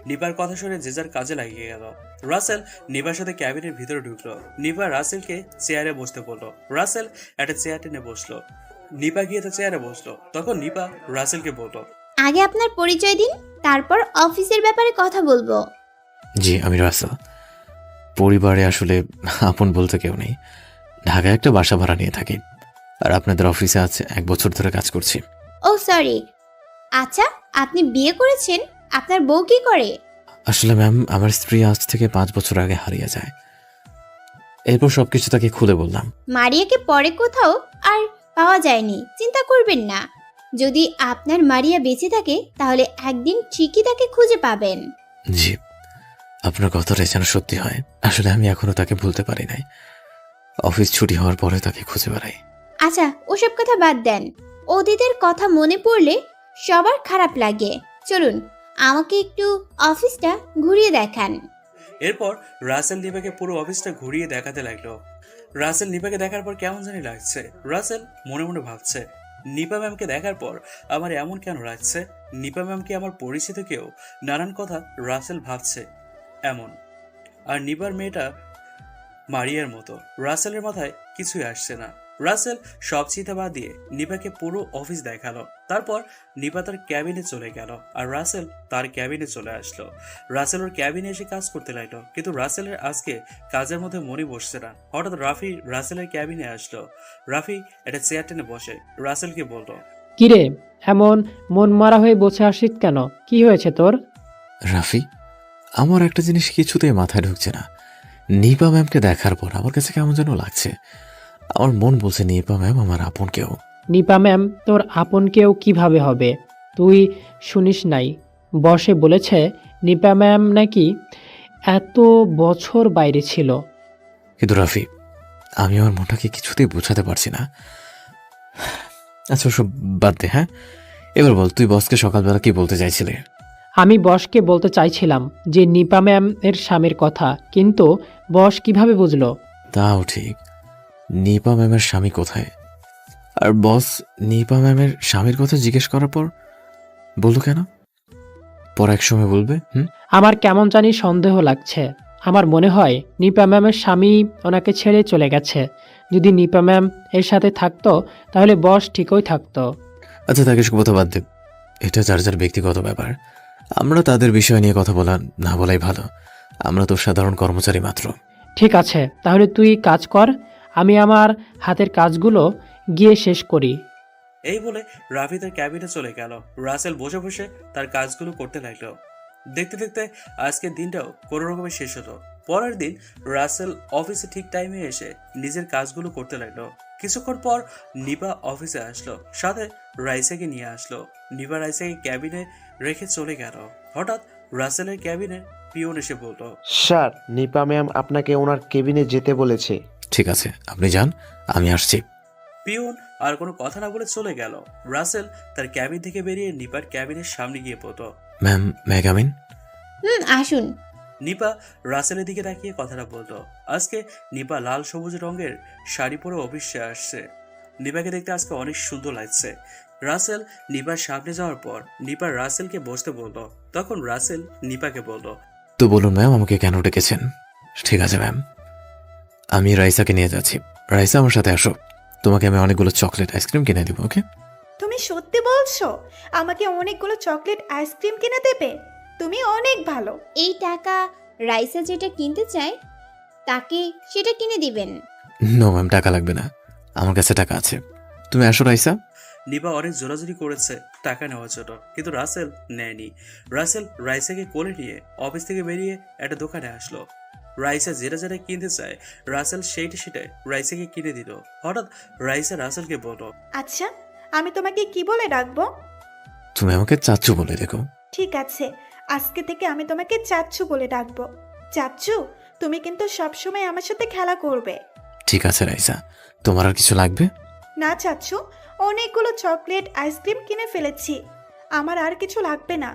নিপার কথা শুনে যে যার কাজে লাগিয়ে গেল। রাসেল নিপার সাথে ক্যাবিনের ভিতরে ঢুকলো। নিপা রাসেলকে চেয়ারে বসতে বললো। রাসেল একটা চেয়ার টেনে বসলো। নিপা গিয়ে তো চেয়ারে বসলো। তখন নিপা রাসেলকে বলল, আগে আপনার পরিচয় দিন, তারপর অফিসের ব্যাপারে কথা বলবো। জি, আমি রাসেল। পরিবারে আসলে আপন বলতে কেউ নেই, ঢাকায় একটা বাসা ভাড়া নিয়ে থাকি। আর আপনাদের অফিসে আজ 1 বছর ধরে কাজ করছি। ও সরি, আচ্ছা আপনি বিয়ে করেছেন? আপনার বউ কি করে? আসলে ম্যাম, আমার স্ত্রী আজ থেকে 5 বছর আগে হারিয়ে যায়। এরপর সবকিছু তাকে খুলে বললাম। মারিয়াকে পরে কোথাও আর পাওয়া যায়নি, চিন্তা করবেন না। যদি আপনার মারিয়া বেঁচে থাকে তাহলে একদিন ঠিকই তাকে খুঁজে পাবেন। জি, আপনার কথাটাই যেন সত্যি হয়। আসলে আমি এখনো তাকে ভুলতে পারি নাই। অফিস ছুটি হওয়ার পরে তাকে খুঁজে বেড়াই। আচ্ছা ওসব কথা বাদ দেন, অতীতের কথা মনে পড়লে সবার খারাপ লাগে। চলুন আমাকে একটু অফিসটা ঘুরিয়ে দেখান। এরপর রাসেল নিপাকে পুরো অফিসটা ঘুরিয়ে দেখাতে লাগলো। রাসেল নিপাকে দেখার পর কেমন জানি লাগছে। রাসেল মনে মনে ভাবছে, নিপা ম্যামকে দেখার পর আমার এমন কেন লাগছে? নিপা ম্যাম কি আমার পরিচিত কেউ? নানান কথা রাসেল ভাবছে এমন। আর নিপার মেয়েটা মারিয়ার মতো। রাসেলের মাথায় কিছুই আসছে না। রাসেল সব চিন্তা বাদ দিয়ে নিপাকে পুরো অফিস দেখালো। তারপর নিপা তার ক্যাবিনে চলে গেল আর রাসেল তার ক্যাবিনে চলে আসলো। রাসেল ওর ক্যাবিনে এসে কাজ করতে লাগলো, কিন্তু রাসেলের আজকে কাজের মধ্যে মনে বসছে না। হঠাৎ রাফি রাসেলের ক্যাবিনে আসলো। রাফি একটা চেয়ার টেনে বসে রাসেলকে বলল, কিরে, এমন মন মারা হয়ে বসে আসিস কেন? কি হয়েছে তোর? রাফি, আমার একটা জিনিস কিছুতেই মাথায় ঢুকছে না। নিপা ম্যামকে দেখার পর আমার কাছে কেমন যেন লাগছে। আমার মন বলছে নিপা ম্যাম আমার আপন কেউ। নিপা ম্যাম তোর আপন কেউ কিভাবে হবে? তুই শুনিস নাই, বসে বলেছে নিপা ম্যাম নাকি এত বছর বাইরে ছিল। কিন্তু রাফি, আমি আমার মনটাকে কিছুতেই বোঝাতে পারছি না। আচ্ছা ওসব বাদ দে, হ্যাঁ এবার বল, তুই বসকে সকালবেলা কি বলতে চাইছিলে? আমি বসকে বলতে চাইছিলাম যে নিপা ম্যাম এর স্বামীর কথা, কিন্তু বস কিভাবে বুঝলো? তাও ঠিক, নিপা ম্যামের স্বামী কোথায়? আর বস নিপা ম্যামের স্বামীর কথা জিজ্ঞেস করার পর বললো কেন? পর এক সময় বলবে। আমার কেমন জানি সন্দেহ লাগছে। আমার মনে হয় নিপা ম্যামের স্বামী ওনাকে ছেড়ে চলে গেছে। যদি নিপা ম্যাম এর সাথে থাকতো তাহলে বস ঠিকই থাকতো। আচ্ছা তাকে সব কথা বাদ দে, এটা যার যার ব্যক্তিগত ব্যাপার। আমরা তাদের বিষয় নিয়ে কথা বলা না বলাই ভালো। আমরা তো সাধারণ কর্মচারী মাত্র। ঠিক আছে, তাহলে তুই কাজ কর, আমি আমার হাতের কাজগুলো গিয়ে শেষ করি। এই বলে রাফি তার ক্যাবিনে চলে গেল। রাসেল বসে বসে তার কাজগুলো করতে লাগলো। দেখতে দেখতে আজকের দিনটাও কোনো রকমে শেষ হলো। পরের দিন রাসেল অফিসে ঠিক টাইমে এসে নিজের কাজগুলো করতে লাগলো। কিছুক্ষণ পর নিপা অফিসে আসলো, সাথে রাইসাকে নিয়ে আসলো। নিপা রাইসাকে ক্যাবিনে রেখে চলে গেল। হঠাৎ রাসেলের ক্যাবিনে পিয়ন এসে বলল, স্যার, নিপা ম্যাম আপনাকে ওনার কেবিনে যেতে বলেছে। ঠিক আছে, আপনি যান, আমি আসছি। পিয়ন আর কোনো কথা না বলে চলে গেল। রাসেল তার ক্যাবিন থেকে বেরিয়ে নিপার ক্যাবিনের সামনে গিয়ে পড়তো। Ma'am, may I come in? আসুন। নিপা রাসেলের দিকে তাকিয়ে কথাটা বলতো। আজকে নিপা লাল সবুজ রঙের শাড়ি পরে অফিসে আসছে। নিপাকে দেখতে আজকে অনেক সুন্দর লাগছে। রাসেল নিপার সামনে যাওয়ার পর নিপা রাসেলকে বসতে বলল। তখন রাসেল নিপাকে বলল। তো বলুন ম্যাম, আমাকে কেন ডেকেছেন? ঠিক আছে ম্যাম, আমি রাইসাকে নিয়ে যাচ্ছি। রাইসা, আমার সাথে আসো। তোমাকে আমি অনেকগুলো চকলেট আইসক্রিম কিনে দিব, ওকে? তুমি সত্যি বলছো আমাকে অনেকগুলো চকলেট আইসক্রিম কিনে দেবে? তুমি অনেক ভালো। এই টাকা রাইসা যেটা কিনতে চায় তাকে সেটা কিনে দিবেন। নো ম্যাম, টাকা লাগবে না, আমার কাছে টাকা আছে। তুমি আসো রাইসা। নিপা অনেক জোরাজোরি করেছে টাকা নেওয়ার জন্য, কিন্তু রাসেল নেয়নি। রাসেল রাইসাকে কোলে নিয়ে অফিস থেকে বেরিয়ে একটা দোকানে আসলো। রাইসা যেটা যেটা কিনতে চায় রাসেল সেটা রাইসাকে কিনে দিল। হঠাৎ রাইসা রাসেলকে বলল। আচ্ছা, আমি তোমাকে কি বলে ডাকবো? তুমি আমাকে চাচ্চু বলে দেখো। ঠিক আছে, আজকে থেকে আমি তোমাকে চাচ্চু বলে ডাকবো। চাচ্চু, তুমি কিন্তু সবসময় আমার সাথে খেলা করবে। ঠিক আছে রাইসা, তোমার আর কিছু লাগবে? না চাচ্চু, অনেকগুলো চকলেট আইসক্রিম কিনে ফেলেছি, আমার আর কিছু লাগবে না।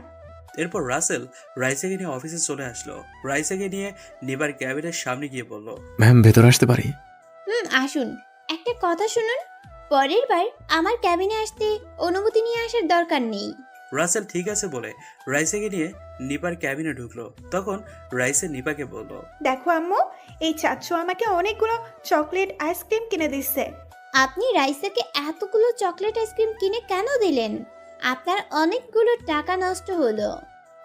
এরপর রাসেল রাইসাকে নিয়ে অফিসে চলে আসলো। রাইসাকে নিয়ে নিবার ক্যাবিনের সামনে গিয়ে বলল। ম্যাম, ভেতরে আসতে পারি? আসুন। একটা কথা শুনুন, পরের বার আমার ক্যাবিনে আসতে অনুমতি নিয়ে আসার দরকার নেই। রাসেল ঠিক আছে বলে রাইসাকে নিয়ে নিপার ক্যাবিনে ঢুকলো। তখন রাইসা নিপাকে বলল। দেখো আম্মু, এই চাচ্চু আমাকে অনেকগুলো চকলেট আইসক্রিম কিনে দিচ্ছে। আপনি রাইসাকে এতগুলো চকলেট আইসক্রিম কিনে কেন দিলেন? আপনার অনেকগুলো টাকা নষ্ট হলো।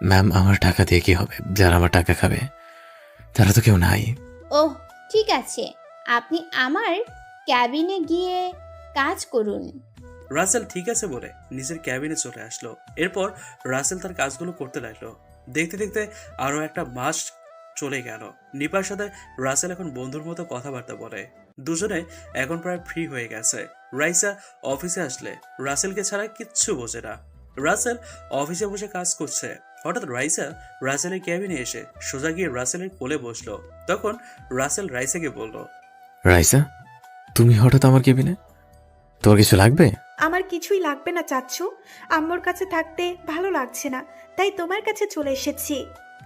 ম্যাম, আমার টাকা দিয়ে কি হবে? যারা আমার টাকা খাবে তারা তো কেউ নাই। ওহ, ঠিক আছে, আপনি আমার ক্যাবিনে গিয়ে কাজ করুন। রাসেল ঠিক আছে বলে নিজের ক্যাবিনে চলে আসলো। এরপর রাসেল তার কাজগুলো করতে লাগলো। দেখতে দেখতে আরো একটা মাস চলে গেল। নিপার সাথে রাসেল এখন বন্ধুর মতো কথাবার্তা বলে। দুজনে এখন প্রায় ফ্রি হয়ে গেছে। রাইসা অফিসে আসলে রাসেলকে ছাড়া কিচ্ছু বোঝে না। রাসেল অফিসে বসে কাজ করছে। হঠাৎ রাইসা রাসেলের ক্যাবিনে এসে সোজা গিয়ে রাসেলের কোলে বসলো। তখন রাসেল রাইসাকে বলল। রাইসা, তুমি হঠাৎ আমার কেবিনে? তোমার কিছু লাগবে? আমার কিছুই লাগবে না চাচ্চু, আম্মুর কাছে থাকতে ভালো লাগছে না, তাই তোমার কাছে চলে এসেছি।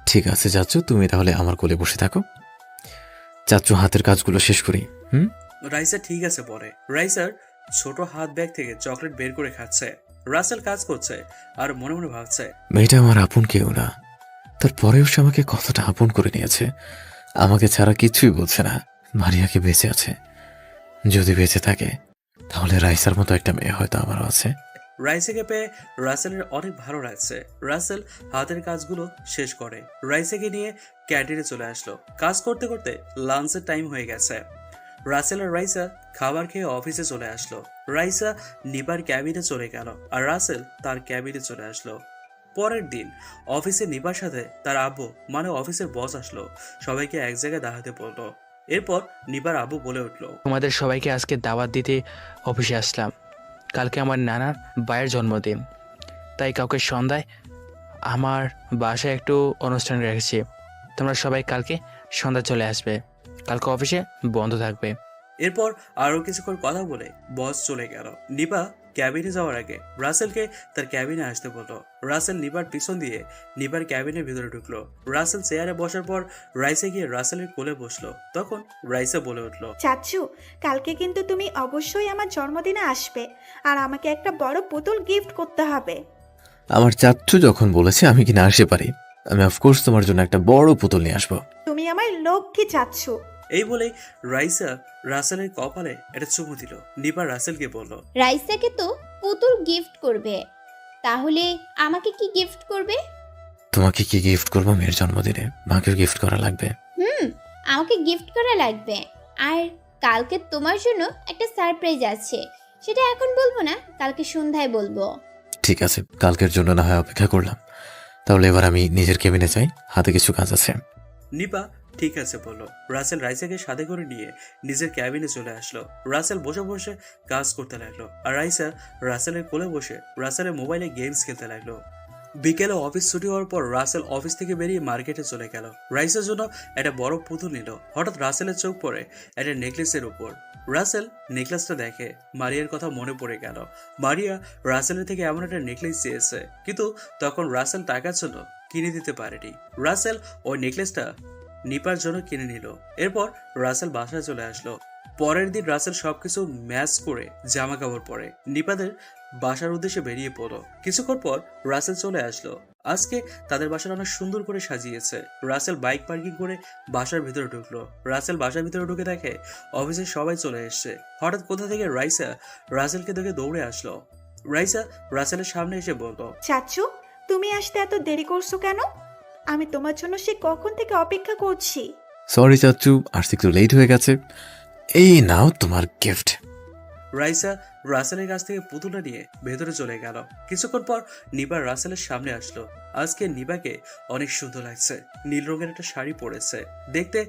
ঠিক আছে চাচ্চু, তুমি তাহলে আমার কোলে বসে থাকো। চাচ্চু, হাতের কাজগুলো শেষ করি। রাইসা ঠিক আছে বলে রাইসার ছোট হাত ব্যাগ থেকে চকলেট বের করে খাচ্ছে। রাসেল কাজ করছে আর মনে মনে ভাবছে, মেয়েটা আমার আপন কেউ না, তারপরেও সে আমাকে কতটা আপন করে নিয়েছে। আমাকে ছাড়া কিছুই বলছে না। মারিয়াকে বেঁচে আছে, যদি বেঁচে থাকে তাহলে রাইসার মতো একটা মেয়ে হয়তো আমারও আছে। রাইসাকে পেয়ে রাসেলের অনেক ভালো লাগছে। রাসেল হাতের কাজগুলো শেষ করে রাইসাকে নিয়ে ক্যান্টিনে চলে আসলো। কাজ করতে করতে লাঞ্চের টাইম হয়ে গেছে। রাসেল আর রাইসা খাবার খেয়ে অফিসে চলে আসলো। রাইসা নিপার ক্যাবিনে চলে গেল আর রাসেল তার ক্যাবিনে চলে আসলো। পরের দিন অফিসে নিপার সাথে তার আব্বু মানে অফিসের বস আসলো। সবাইকে এক জায়গায় দাঁড়াতে বললো। এরপর নিপার আব্বু বলে উঠলো। তোমাদের সবাইকে আজকে দাওয়াত দিতে অফিসে আসলাম। কালকে আমার নানার ভাইয়ের জন্মদিন, তাই কাউকে সন্ধ্যায় আমার বাসায় একটু অনুষ্ঠান রেখেছি। তোমরা সবাই কালকে সন্ধ্যা চলে আসবে। কালকে অফিসে বন্ধ থাকবে। এরপর আরো কিছুক্ষণ কথা বলে বস চলে গেল। নিপা ক্যাবিনে যাওয়ার আগে রাসেলকে তার ক্যাবিনে আসতে বলল। রাসেল নিপার পিছন দিয়ে নিপার ক্যাবিনের ভিতরে ঢুকলো। রাসেল চেয়ারে বসার পর রাইসা গিয়ে রাসেলের কোলে বসলো। তখন রাইসা বলে উঠলো। চাচ্চু, কালকে কিন্তু তুমি অবশ্যই আমার জন্মদিনে আসবে আর আমাকে একটা বড় পুতুল গিফট করতে হবে। আমার চাচ্চু যখন বলেছে আমি কি না আসতে পারি, আমি অফকোর্স তোমার জন্য একটা বড় পুতুল নিয়ে আসবো। তুমি আমার লক্ষ্মী চাচ্চু। এই বলে রাইসা রাসেলের কপালে একটা চুমু দিল। নিপা রাসেলকে বলল। রাইসাকে তো পুতুল গিফট করবে, তাহলে আমাকে কি গিফট করবে? তোমাকে কি গিফট করবো? মেয়ের জন্মদিনে মাকেও গিফট করা লাগবে। আমাকে গিফট করা লাগবে। আর কালকে তোমার জন্য একটা সারপ্রাইজ আছে, সেটা এখন বলবো না, কালকে সন্ধ্যায় বলবো। ঠিক আছে, কালকের জন্য না হয় অপেক্ষা করলাম। তাহলে এবার আমি নিজের কেবিনে যাই, হাতে কিছু কাজ আছে। নিপা ঠিক আছে বলল। রাসেল রাইসাকে সাথে করে নিয়ে নিজের ক্যাবিনে চলে আসলো। রাসেল বসে বসে কাজ করতে লাগলো আর রাইসা রাসেলের কোলে বসে রাসেলের মোবাইলে গেমস খেলতে লাগলো। বিকেলে অফিস ছুটি হওয়ার পর রাসেল অফিস থেকে বেরিয়ে মার্কেটে চলে গেল। রাইসার জন্য একটা বড় পুতুল নিল। হঠাৎ রাসেলের চোখ পড়ে একটা নেকলেসের উপর। রাসেল নেকলেসটা দেখে মারিয়ার কথা মনে পড়ে গেল। মারিয়া রাসেলের থেকে এমন একটা নেকলেস চেয়েছে, কিন্তু তখন রাসেল টাকার জন্য কিনে দিতে পারেনি। রাসেল ওই নেকলেসটা নিপার জন্য কিনে নিল। এরপর রাসেল বাসায় চলে আসলো। পরের দিন রাসেল সবকিছু ম্যাচ করে জামা কাপড় পরে নিপাদের বাসার উদ্দেশ্যে বেরিয়ে পড়লো। কিছুক্ষণ পর রাসেল চলে আসলো। আজকে তাদের বাসাটা অনেক সুন্দর করে সাজিয়েছে। রাসেল বাইক পার্কিং করে বাসার ভিতরে ঢুকলো। রাসেল বাসার ভিতরে ঢুকে দেখে অফিসের সবাই চলে এসছে। হঠাৎ কোথা থেকে রাইসা রাসেলকে দেখে দৌড়ে আসলো। রাইসা রাসেলের সামনে এসে বলল, চাচু, তুমি আসতে এত দেরি করছো কেন? আমি তোমার জন্য সে কখন থেকে অপেক্ষা করছি। সরি চাচু, আসতে একটু লেট হয়ে গেছে। এই নাও তোমার গিফট। রাইসা রাসেলের কাছ থেকে পুতুলটা নিয়ে ভেতরে চলে গেল। কিছুক্ষণ পর নিপা রাসেলের সামনে আসলো। আজকে নিপাকে অনেক সুন্দর লাগছে। নীল রঙের একটা শাড়ি পরেছে, দেখতে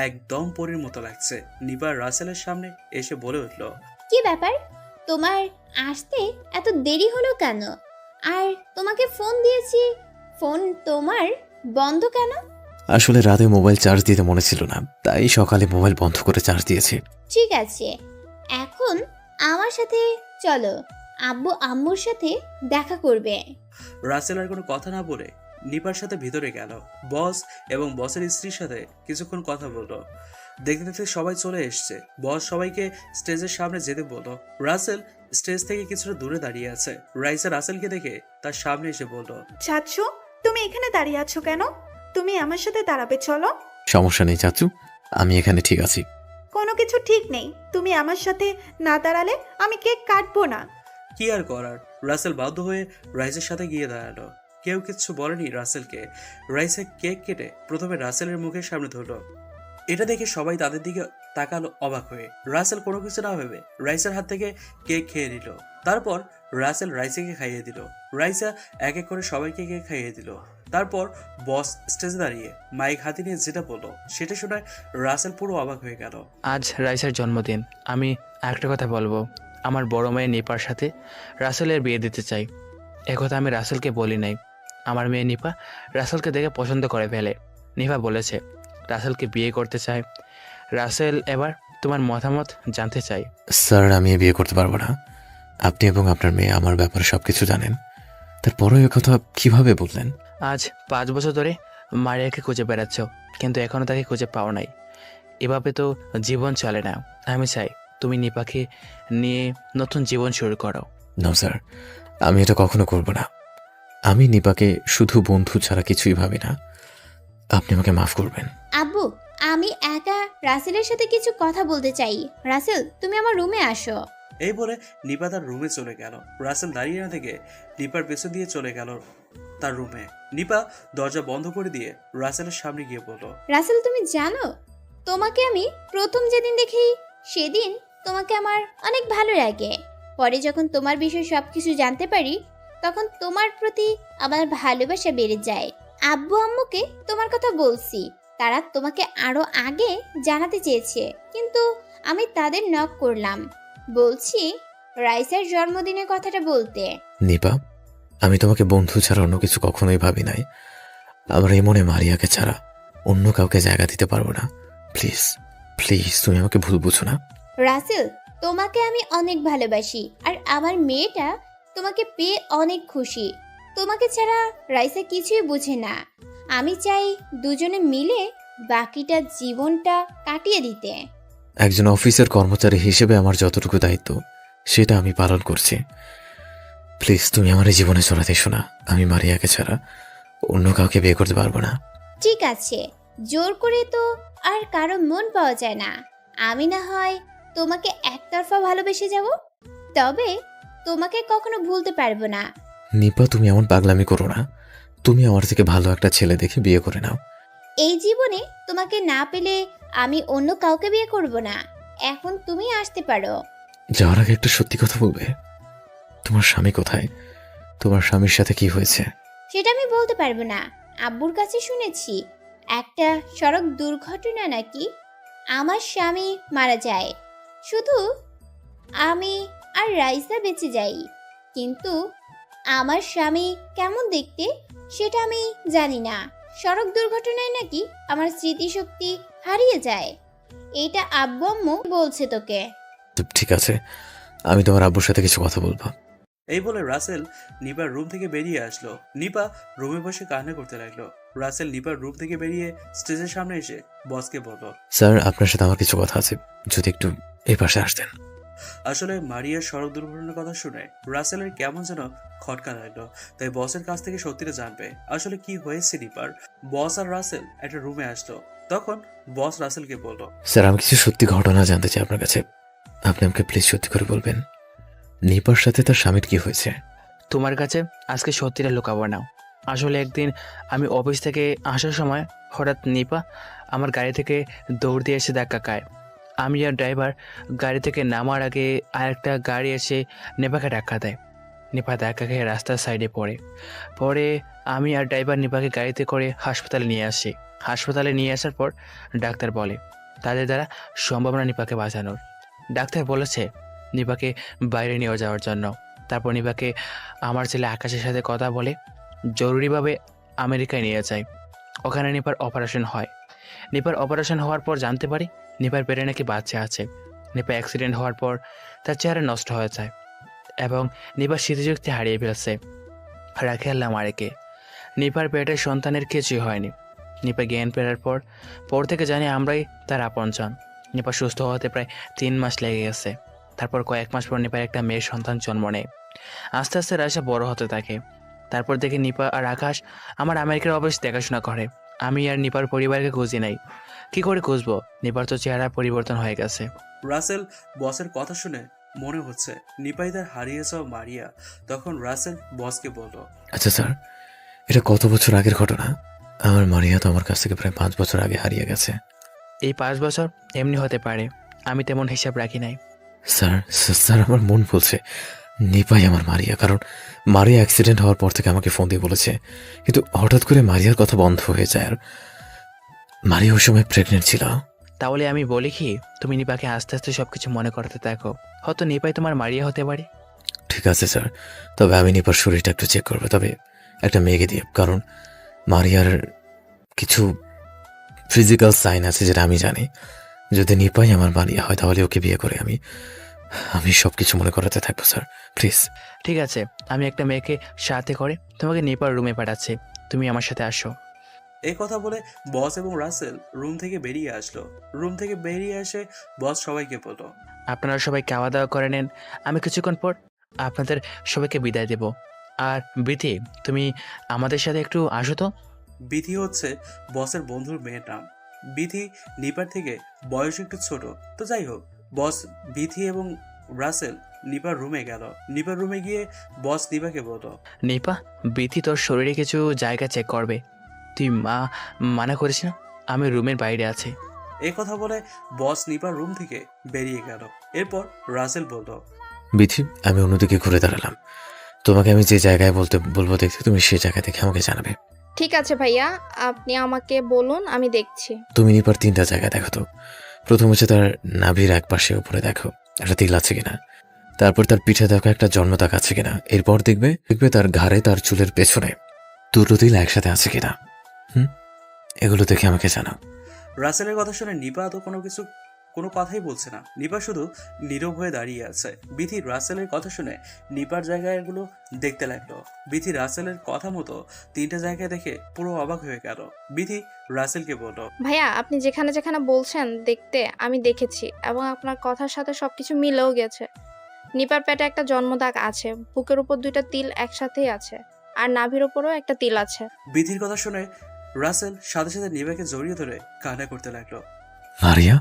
একদম পরীর মতো লাগছে। নিপা রাসেলের সামনে এসে বলে উঠলো, কি ব্যাপার, তোমার আসতে এত দেরি হলো কেন? আর তোমাকে ফোন দিয়েছি, ফোন তোমার বন্ধ কেন? আসলে রাতে মোবাইল চার্জ দিতে মনে ছিল না, তাই সকালে মোবাইল বন্ধ করে চার্জ দিয়েছি। ঠিক আছে, এখন আমার সাথে চলো, আব্বু আম্মুর সাথে দেখা করবে। রাসেল আর কোনো কথা না বলে নিপার সাথে ভিতরে গেল। বস এবং বসের স্ত্রীর সাথে কিছুক্ষণ কথা বললো। দেখতে দেখতে সবাই চলে এসছে। বস সবাইকে স্টেজের সামনে যেতে বললো। রাসেল স্টেজ থেকে কিছুটা দূরে দাঁড়িয়ে আছে। রাইসা রাসেলকে দেখে তার সামনে এসে বলল, চাচু, তুমি এখানে দাঁড়িয়ে আছো কেন? তুমি আমার সাথে দাঁড়াবে, চলো। সমস্যা নেই চাচু, আমি এখানে ঠিক আছি। কোনো কিছু ঠিক নেই, তুমি আমার সাথে না দাঁড়ালে আমি কেক কাটবো না। কি আর করার, রাসেল বাধ্য হয়ে রাইসের সাথে গিয়ে দাঁড়ালো। কেউ কিচ্ছু বলেনি রাসেলকে। রাইসা কেক কেটে প্রথমে রাসেলের মুখের সামনে ধরলো। এটা দেখে সবাই তাদের দিকে তাকালো অবাক হয়ে। রাসেল কোনো কিছু না ভেবে রাইসার হাত থেকে কেক খেয়ে নিল। তারপর রাসেল রাইসাকে খাইয়ে দিল। রাইসা এক এক করে সবাইকে কেক খাইয়ে দিল। তারপর বস স্টেজে দাঁড়িয়ে মাইক হাতে নিয়ে যেটা বললো সেটা শুনে রাসেল পুরো অবাক হয়ে গেল। আজ রাইসার জন্মদিন। আমি একটা কথা বলবো, আমার বড় মেয়ে নিপার সাথে রাসেলের বিয়ে দিতে চাই। একথা আমি রাসেলকে বলি নাই। আমার মেয়ে নিপা রাসেলকে দেখে পছন্দ করে ফেলে। নিপা বলেছে রাসেলকে বিয়ে করতে চায়। রাসেল, এবার তোমার মতামত জানতে চাই। স্যার, আমি বিয়ে করতে পারবো না। আপনি এবং আপনার মেয়ে আমার ব্যাপারে সবকিছু জানেন, তারপরেও কথা কিভাবে বললেন? আজ 5 বছর ধরে মারিয়াকে খুঁজে বেড়াচ্ছ, কিন্তু এখনও তাকে খুঁজে পাও নাই। এভাবে তো জীবন চলে না। আমি চাই তুমি নিপাকে নিয়ে নতুন জীবন শুরু করো। না স্যার, আমি এটা কখনো করব না। আমি নিপাকে শুধু বন্ধু ছাড়া কিছুই ভাবি না। আপনি আমাকে মাফ করবেন। আব্বু, আমি একা রাসেলের সাথে কিছু কথা বলতে চাই। রাসেল, তুমি আমার রুমে আসো। এই বলে নিপা তার রুমে চলে গেল। রাসেল দাঁড়িয়ে না থেকে নিপার পেছন দিয়ে চলে গেল তার রুমে। নিপা দরজা বন্ধ করে দিয়ে রাসেলের সামনে গিয়ে বলল, রাসেল, তুমি জানো তোমাকে আমি প্রথম যেদিন দেখি সেদিন তোমাকে আমার অনেক ভালো লাগে। পরে যখন তোমার বিষয়ে সবকিছু জানতে পারি তখন তোমার প্রতি আমার ভালোবাসা বেড়ে যায়। আব্বু আম্মুকে তোমার কথা বলছি, তারা তোমাকে আরো আগে জানাতে চেয়েছে, কিন্তু আমি তাদের নক করলাম। বলছি রাইসার জন্মদিনের কথাটা বলতে। নিপা, আমি তোমাকে বন্ধু ছাড়া অন্য কিছু কখনোই ভাবি নাই। আমার এই মনে মারিয়াকে ছাড়া অন্য কাউকে জায়গা দিতে পারবো না। প্লিজ প্লিজ, তুমি আমাকে ভুল বুঝো না। রাসেল, তোমাকে আমি অনেক ভালোবাসি, আর আমার মেয়েটা তোমাকে পেয়ে অনেক খুশি। তোমাকে ছাড়া রাইসা কিছুই বুঝে না। আমি চাই দুজনে মিলে বাকিটা জীবনটা কাটিয়ে দিতে। একজন অফিসের কর্মচারী হিসেবে আমার যতটুকু দায়িত্ব সেটা আমি পালন করছি। প্লিজ, তুমি আমার এই জীবনে চড়াতে এসো না। আমি মারিয়াকে ছাড়া অন্য কাউকে বিয়ে করতে পারবো না। ঠিক আছে, জোর করে তো আর কারো মন পাওয়া যায় না। আমি না হয় তোমাকে একতরফা ভালোবেসে যাব, তবে তোমাকে কখনো ভুলতে পারবো না। নিপা, তুমি এমন পাগলামি করো না। তুমি আমার থেকে ভালো একটা ছেলে দেখে বিয়ে করে নাও। এই জীবনে তোমাকে না পেলে আমি অন্য কাউকে বিয়ে করব না। এখন তুমি আসতে পারো। যাওয়ার আগে একটা সত্যি কথা বলবে? তোমার স্বামী কোথায়? তোমার স্বামীর সাথে কি হয়েছে? সেটা আমি বলতে পারবো না। আব্বুর কাছে শুনেছি একটা সড়ক দুর্ঘটনা নাকি আমার স্বামী মারা যায়, শুধু আমি আর রাইসা বেঁচে যাই। কিন্তু আমার স্বামী কেমন দেখতে সেটা আমি জানি না। সড়ক দুর্ঘটনায় নাকি আমার স্মৃতিশক্তি হারিয়ে যায়। এটা আব্বু আম্মু বলছে তোকে। ঠিক আছে, আমি তোমার আব্বুর সাথে কিছু কথা বলবো। এই বলে রাসেল নিপার রুম থেকে বেরিয়ে আসলো। নিপা রুমে বসে কান্না করতে লাগলো। রাসেল নিপার রুম থেকে বেরিয়ে স্টেজের সামনে এসে বসকে বলল, স্যার, আপনার সাথে আমার কিছু কথা আছে, যদি একটু এই পাশে আসতেন। আসলে মারিয়ার সড়ক দুর্ঘটনার কথা শুনে রাসেলের কেমন যেন খটকা লাগলো, তাই বসের কাছ থেকে সত্যিটা জানবে আসলে কি হয়েছে নিপার। বস আর রাসেল একটা রুমে আসলো, তখন বস রাসেলকে বলল, স্যার, আমি কিছু সত্যি ঘটনা জানতে চাই আপনার কাছে। আপনি আমাকে প্লিজ সত্যি করে বলবেন, নিপার সাথে তার স্বামীর কি হয়েছে? তোমার কাছে আজকে সত্যিটা লুকাবো না। আসলে একদিন আমি অফিস থেকে আসার সময় হঠাৎ নিপা আমার গাড়ি থেকে দৌড় দিয়ে এসে ধাক্কা খায়। আমি আর ড্রাইভার গাড়ি থেকে নামার আগে আরেকটা গাড়ি এসে নিপাকে ধাক্কা দেয়। নিপা ধাক্কা খেয়ে রাস্তার সাইডে পরে আমি আর ড্রাইভার নিপাকে গাড়িতে করে হাসপাতালে নিয়ে আসি। হাসপাতালে নিয়ে আসার পর ডাক্তার বলে তাদের দ্বারা সম্ভব না নিপাকে বাঁচানোর। ডাক্তার বলেছে নিপাকে বাইরে নিয়ে যাওয়ার জন্য। তারপর নিপাকে আমার ছেলে আকাশের সাথে কথা বলে জরুরিভাবে আমেরিকায় নিয়ে যায়। ওখানে নিপার অপারেশন হয়। নিপার অপারেশন হওয়ার পর জানতে পারি নিপার পেটে নাকি বাচ্চা আছে। নিপা অ্যাক্সিডেন্ট হওয়ার পর তার চেহারা নষ্ট হয়ে যায় এবং নিপার স্মৃতিশক্তি হারিয়ে ফেলছে। রাখে আল্লাহ মারেকে। নিপার পেটের সন্তানের কিছুই হয়নি। নিপা জ্ঞান ফেরার পর থেকে জানি আমরাই তার আপনজন। নিপা সুস্থ হতে প্রায় 3 মাস লেগে গেছে। তারপর কয়েক মাস পর নিপার একটা মেয়ের সন্তান জন্ম নেয়। আস্তে আস্তে রাশা বড় হতে থাকে। তারপর দেখি নিপা আর আকাশ আমার আমেরিকার অফিস দেখাশোনা করে। আমি আর নিপার পরিবারকে খুঁজি নাই। কি করে খুঁজবো? নিপার তো চেহারা পরিবর্তন হয়ে গেছে। রাসেল বসের কথা শুনে মনে হচ্ছে নিপাই তার হারিয়ে যাওয়া মারিয়া। তখন রাসেল বসকে বলল, আচ্ছা স্যার, এটা কত বছর আগের ঘটনা? আমার মারিয়া তো আমার কাছ থেকে প্রায় 5 বছর আগে হারিয়ে গেছে। এই 5 বছর এমনি হতে পারে, আমি তেমন হিসাব রাখি নাই। স্যার, আমার মন বলছে নিপাই আমার মারিয়া, কারণ মারিয়া অ্যাক্সিডেন্ট হওয়ার পর থেকে আমাকে ফোন দিয়ে বলেছে, কিন্তু হঠাৎ করে মারিয়ার কথা বন্ধ হয়ে যায়। আর মারিয়া ওই সময় প্রেগনেন্ট ছিল। তাহলে আমি বলি কি, তুমি নিপাকে আস্তে আস্তে সবকিছু মনে করতে থাকো, হয়তো নিপাই তোমার মারিয়া হতে পারে। ঠিক আছে স্যার, তবে আমি নিপার শরীরটা একটু চেক করবো, তবে একটা মেয়েকে দিয়ে, কারণ মারিয়ার কিছু ফিজিক্যাল সাইন আছে যেটা আমি জানি। যদি নিপাই আমার মারিয়া হয় তাহলে ওকে বিয়ে করে আমি সবকিছু মনে করাতে থাকবো স্যার, প্লিজ। ঠিক আছে, আমি একটা মেয়েকে সাথে করে তোমাকে নিপার রুমে পাঠাচ্ছি, তুমি আমার সাথে আসো। এই কথা বলে বস এবং রাসেল রুম থেকে বেরিয়ে আসলো। রুম থেকে বেরিয়ে এসে বস সবাইকে বলল, আপনারা সবাই খাওয়া দাওয়া করে নেন, আমি কিছুক্ষণ পর আপনাদের সবাইকে বিদায় দেব। আর বিথি, তুমি আমাদের সাথে একটু আসো তো। বিথি হচ্ছে বসের বন্ধুর মেয়ের নাম। বিথি নিপার থেকে বয়স একটু ছোট, তো যাই হোক, বস বিথি এবং রাসেল নিপার রুমে গেল। নিপার রুমে গিয়ে বস নিপাকে বলল, নিপা, বিথি তোর শরীরে কিছু জায়গা চেক করবে, তুই মানা করিস না, আমি রুমের বাইরে আছি। এই কথা বলে বস নিপার রুম থেকে বেরিয়ে গেল। এরপর রাসেল বলল, বিথি, আমি অন্যদিকে ঘুরে দাঁড়ালাম। তোমাকে আমি যে জায়গায় বলবো দেখতে, তুমি সেই জায়গা দেখে আমাকে জানাবে। ঠিক আছে ভাইয়া, আপনি আমাকে বলুন, আমি দেখছি। তুমি নিপার 3টা জায়গা দেখো তো। প্রথম হচ্ছে তার নাভির এক পাশে উপরে দেখো একটা তিল আছে কিনা, তারপর তার পিঠে দেখো একটা জন্মদাগ আছে কিনা, এরপর দেখবে তার ঘাড়ে তার চুলের পেছনে 2টো তিল একসাথে আছে কিনা। এগুলো দেখে আমাকে জানাও। রাসেলের কথা শুনে নিপা তো কোনো কথাই বলছে না। নিপা শুধু নীরব হয়ে দাঁড়িয়ে আছে। বিথি রাসেলের কথা শুনে নিপার জায়গাগুলো দেখতে লাগলো। বিথি রাসেলের কথা মতো 3টা জায়গায় দেখে পুরো অবাক হয়ে গেল। বিথি রাসেলকে বলল, ভাইয়া, আপনি যেখানে যেখানে বলছেন দেখতে, আমি দেখেছি এবং আপনার কথার সাথে সবকিছু মিলেও গেছে। নিপার পেটে একটা জন্মদাগ আছে, বুকের উপর 2টা তিল একসাথেই আছে, আর নাভির উপরও একটা তিল আছে। বিথির কথা শুনে রাসেল সাথে সাথে নিপাকে জড়িয়ে ধরে কান্না করতে লাগলো। মারিয়া,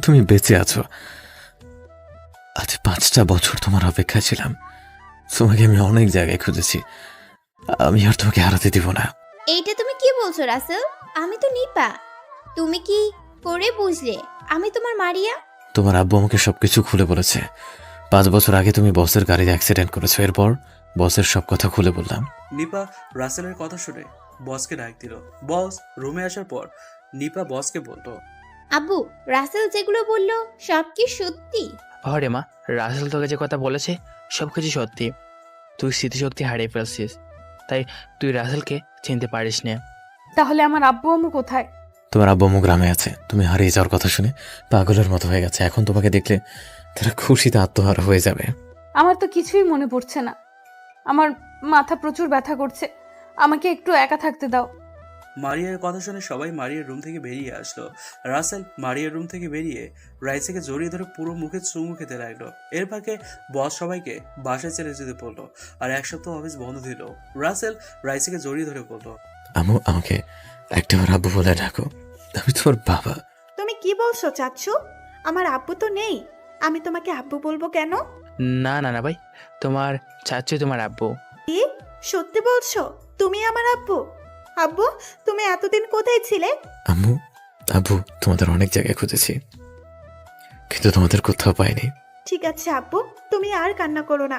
তুমি বেঁচে আছো। আজ 5টা বছর তোমার অপেক্ষা ছিলাম। তোমাকে আমি অনেক জায়গায় খুঁজেছি, আমি আর তোমাকে হারাতে দিব না। এইটা তুমি কি বলছো রাসেল? আমি তো নিপা, তুমি কি করে বুঝলে আমি তোমার মারিয়া? তোমার আব্বু আমাকে সবকিছু খুলে বলেছে। 5 বছর আগে তুমি বসের গাড়িতে অ্যাক্সিডেন্ট করেছো, এরপর বসের সব কথা খুলে বললাম। নিপা রাসেলের কথা শুনে বসকে ডাক দিল। বস রুমে আসার পর নিপা বসকে বলল, আব্বু, রাসেল যেগুলো বললো সব কি সত্যি? হরে মা, রাসেল তোকে যে কথা বলেছে সবকিছু সত্যি। তুই স্মৃতিশক্তি হারিয়ে ফেলছিস, তাই তুই রাসেলকে চিনতে পারিস না। তাহলে আমার আব্বু আম্মু কোথায়? তোমার আব্বু আম্মু গ্রামে আছে। তুমি হারিয়ে যাওয়ার কথা শুনে পাগলের মতো হয়ে গেছে। এখন তোমাকে দেখলে তারা খুশিতে আত্মহারা হয়ে যাবে। আমার তো কিছুই মনে পড়ছে না। আমার মাথা প্রচুর ব্যথা করছে, আমাকে একটু একা থাকতে দাও। মারিয়ার কথা শুনে সবাই মারিয়ার রুম থেকে বেরিয়ে আসলো। রাসেল মারিয়ার রুম থেকে বেরিয়ে রাইসাকে জড়িয়ে ধরে পুরো মুখে চুমু খেতে লাগলো। এর ফাঁকে বস সবাইকে বাসায় ছেড়ে যেতে বললো আর এক সপ্তাহ অফিস বন্ধ দিল। রাসেল রাইসাকে জড়িয়ে ধরে বলল, আম্মু আমাকে একটাবার আব্বু বলে ডাকো, আমি তোমার বাবা। তুমি কি বলছো চাচ্ছু? আমার আব্বু তো নেই, আমি তোমাকে আব্বু বলবো কেন? না না না ভাই, তোমার চাচ্চু তোমার আব্বু। কি সত্যি বলছো? তুমি আমার আব্বু? আব্বু, তুমি এতদিন কোথায় ছিলে? আম্মু আব্বু তোমাদের অনেক জায়গায় খুঁজেছি, কিন্তু তোমাদের কোথাও পাইনি। ঠিক আছে আব্বু, তুমি আর কান্না করো না।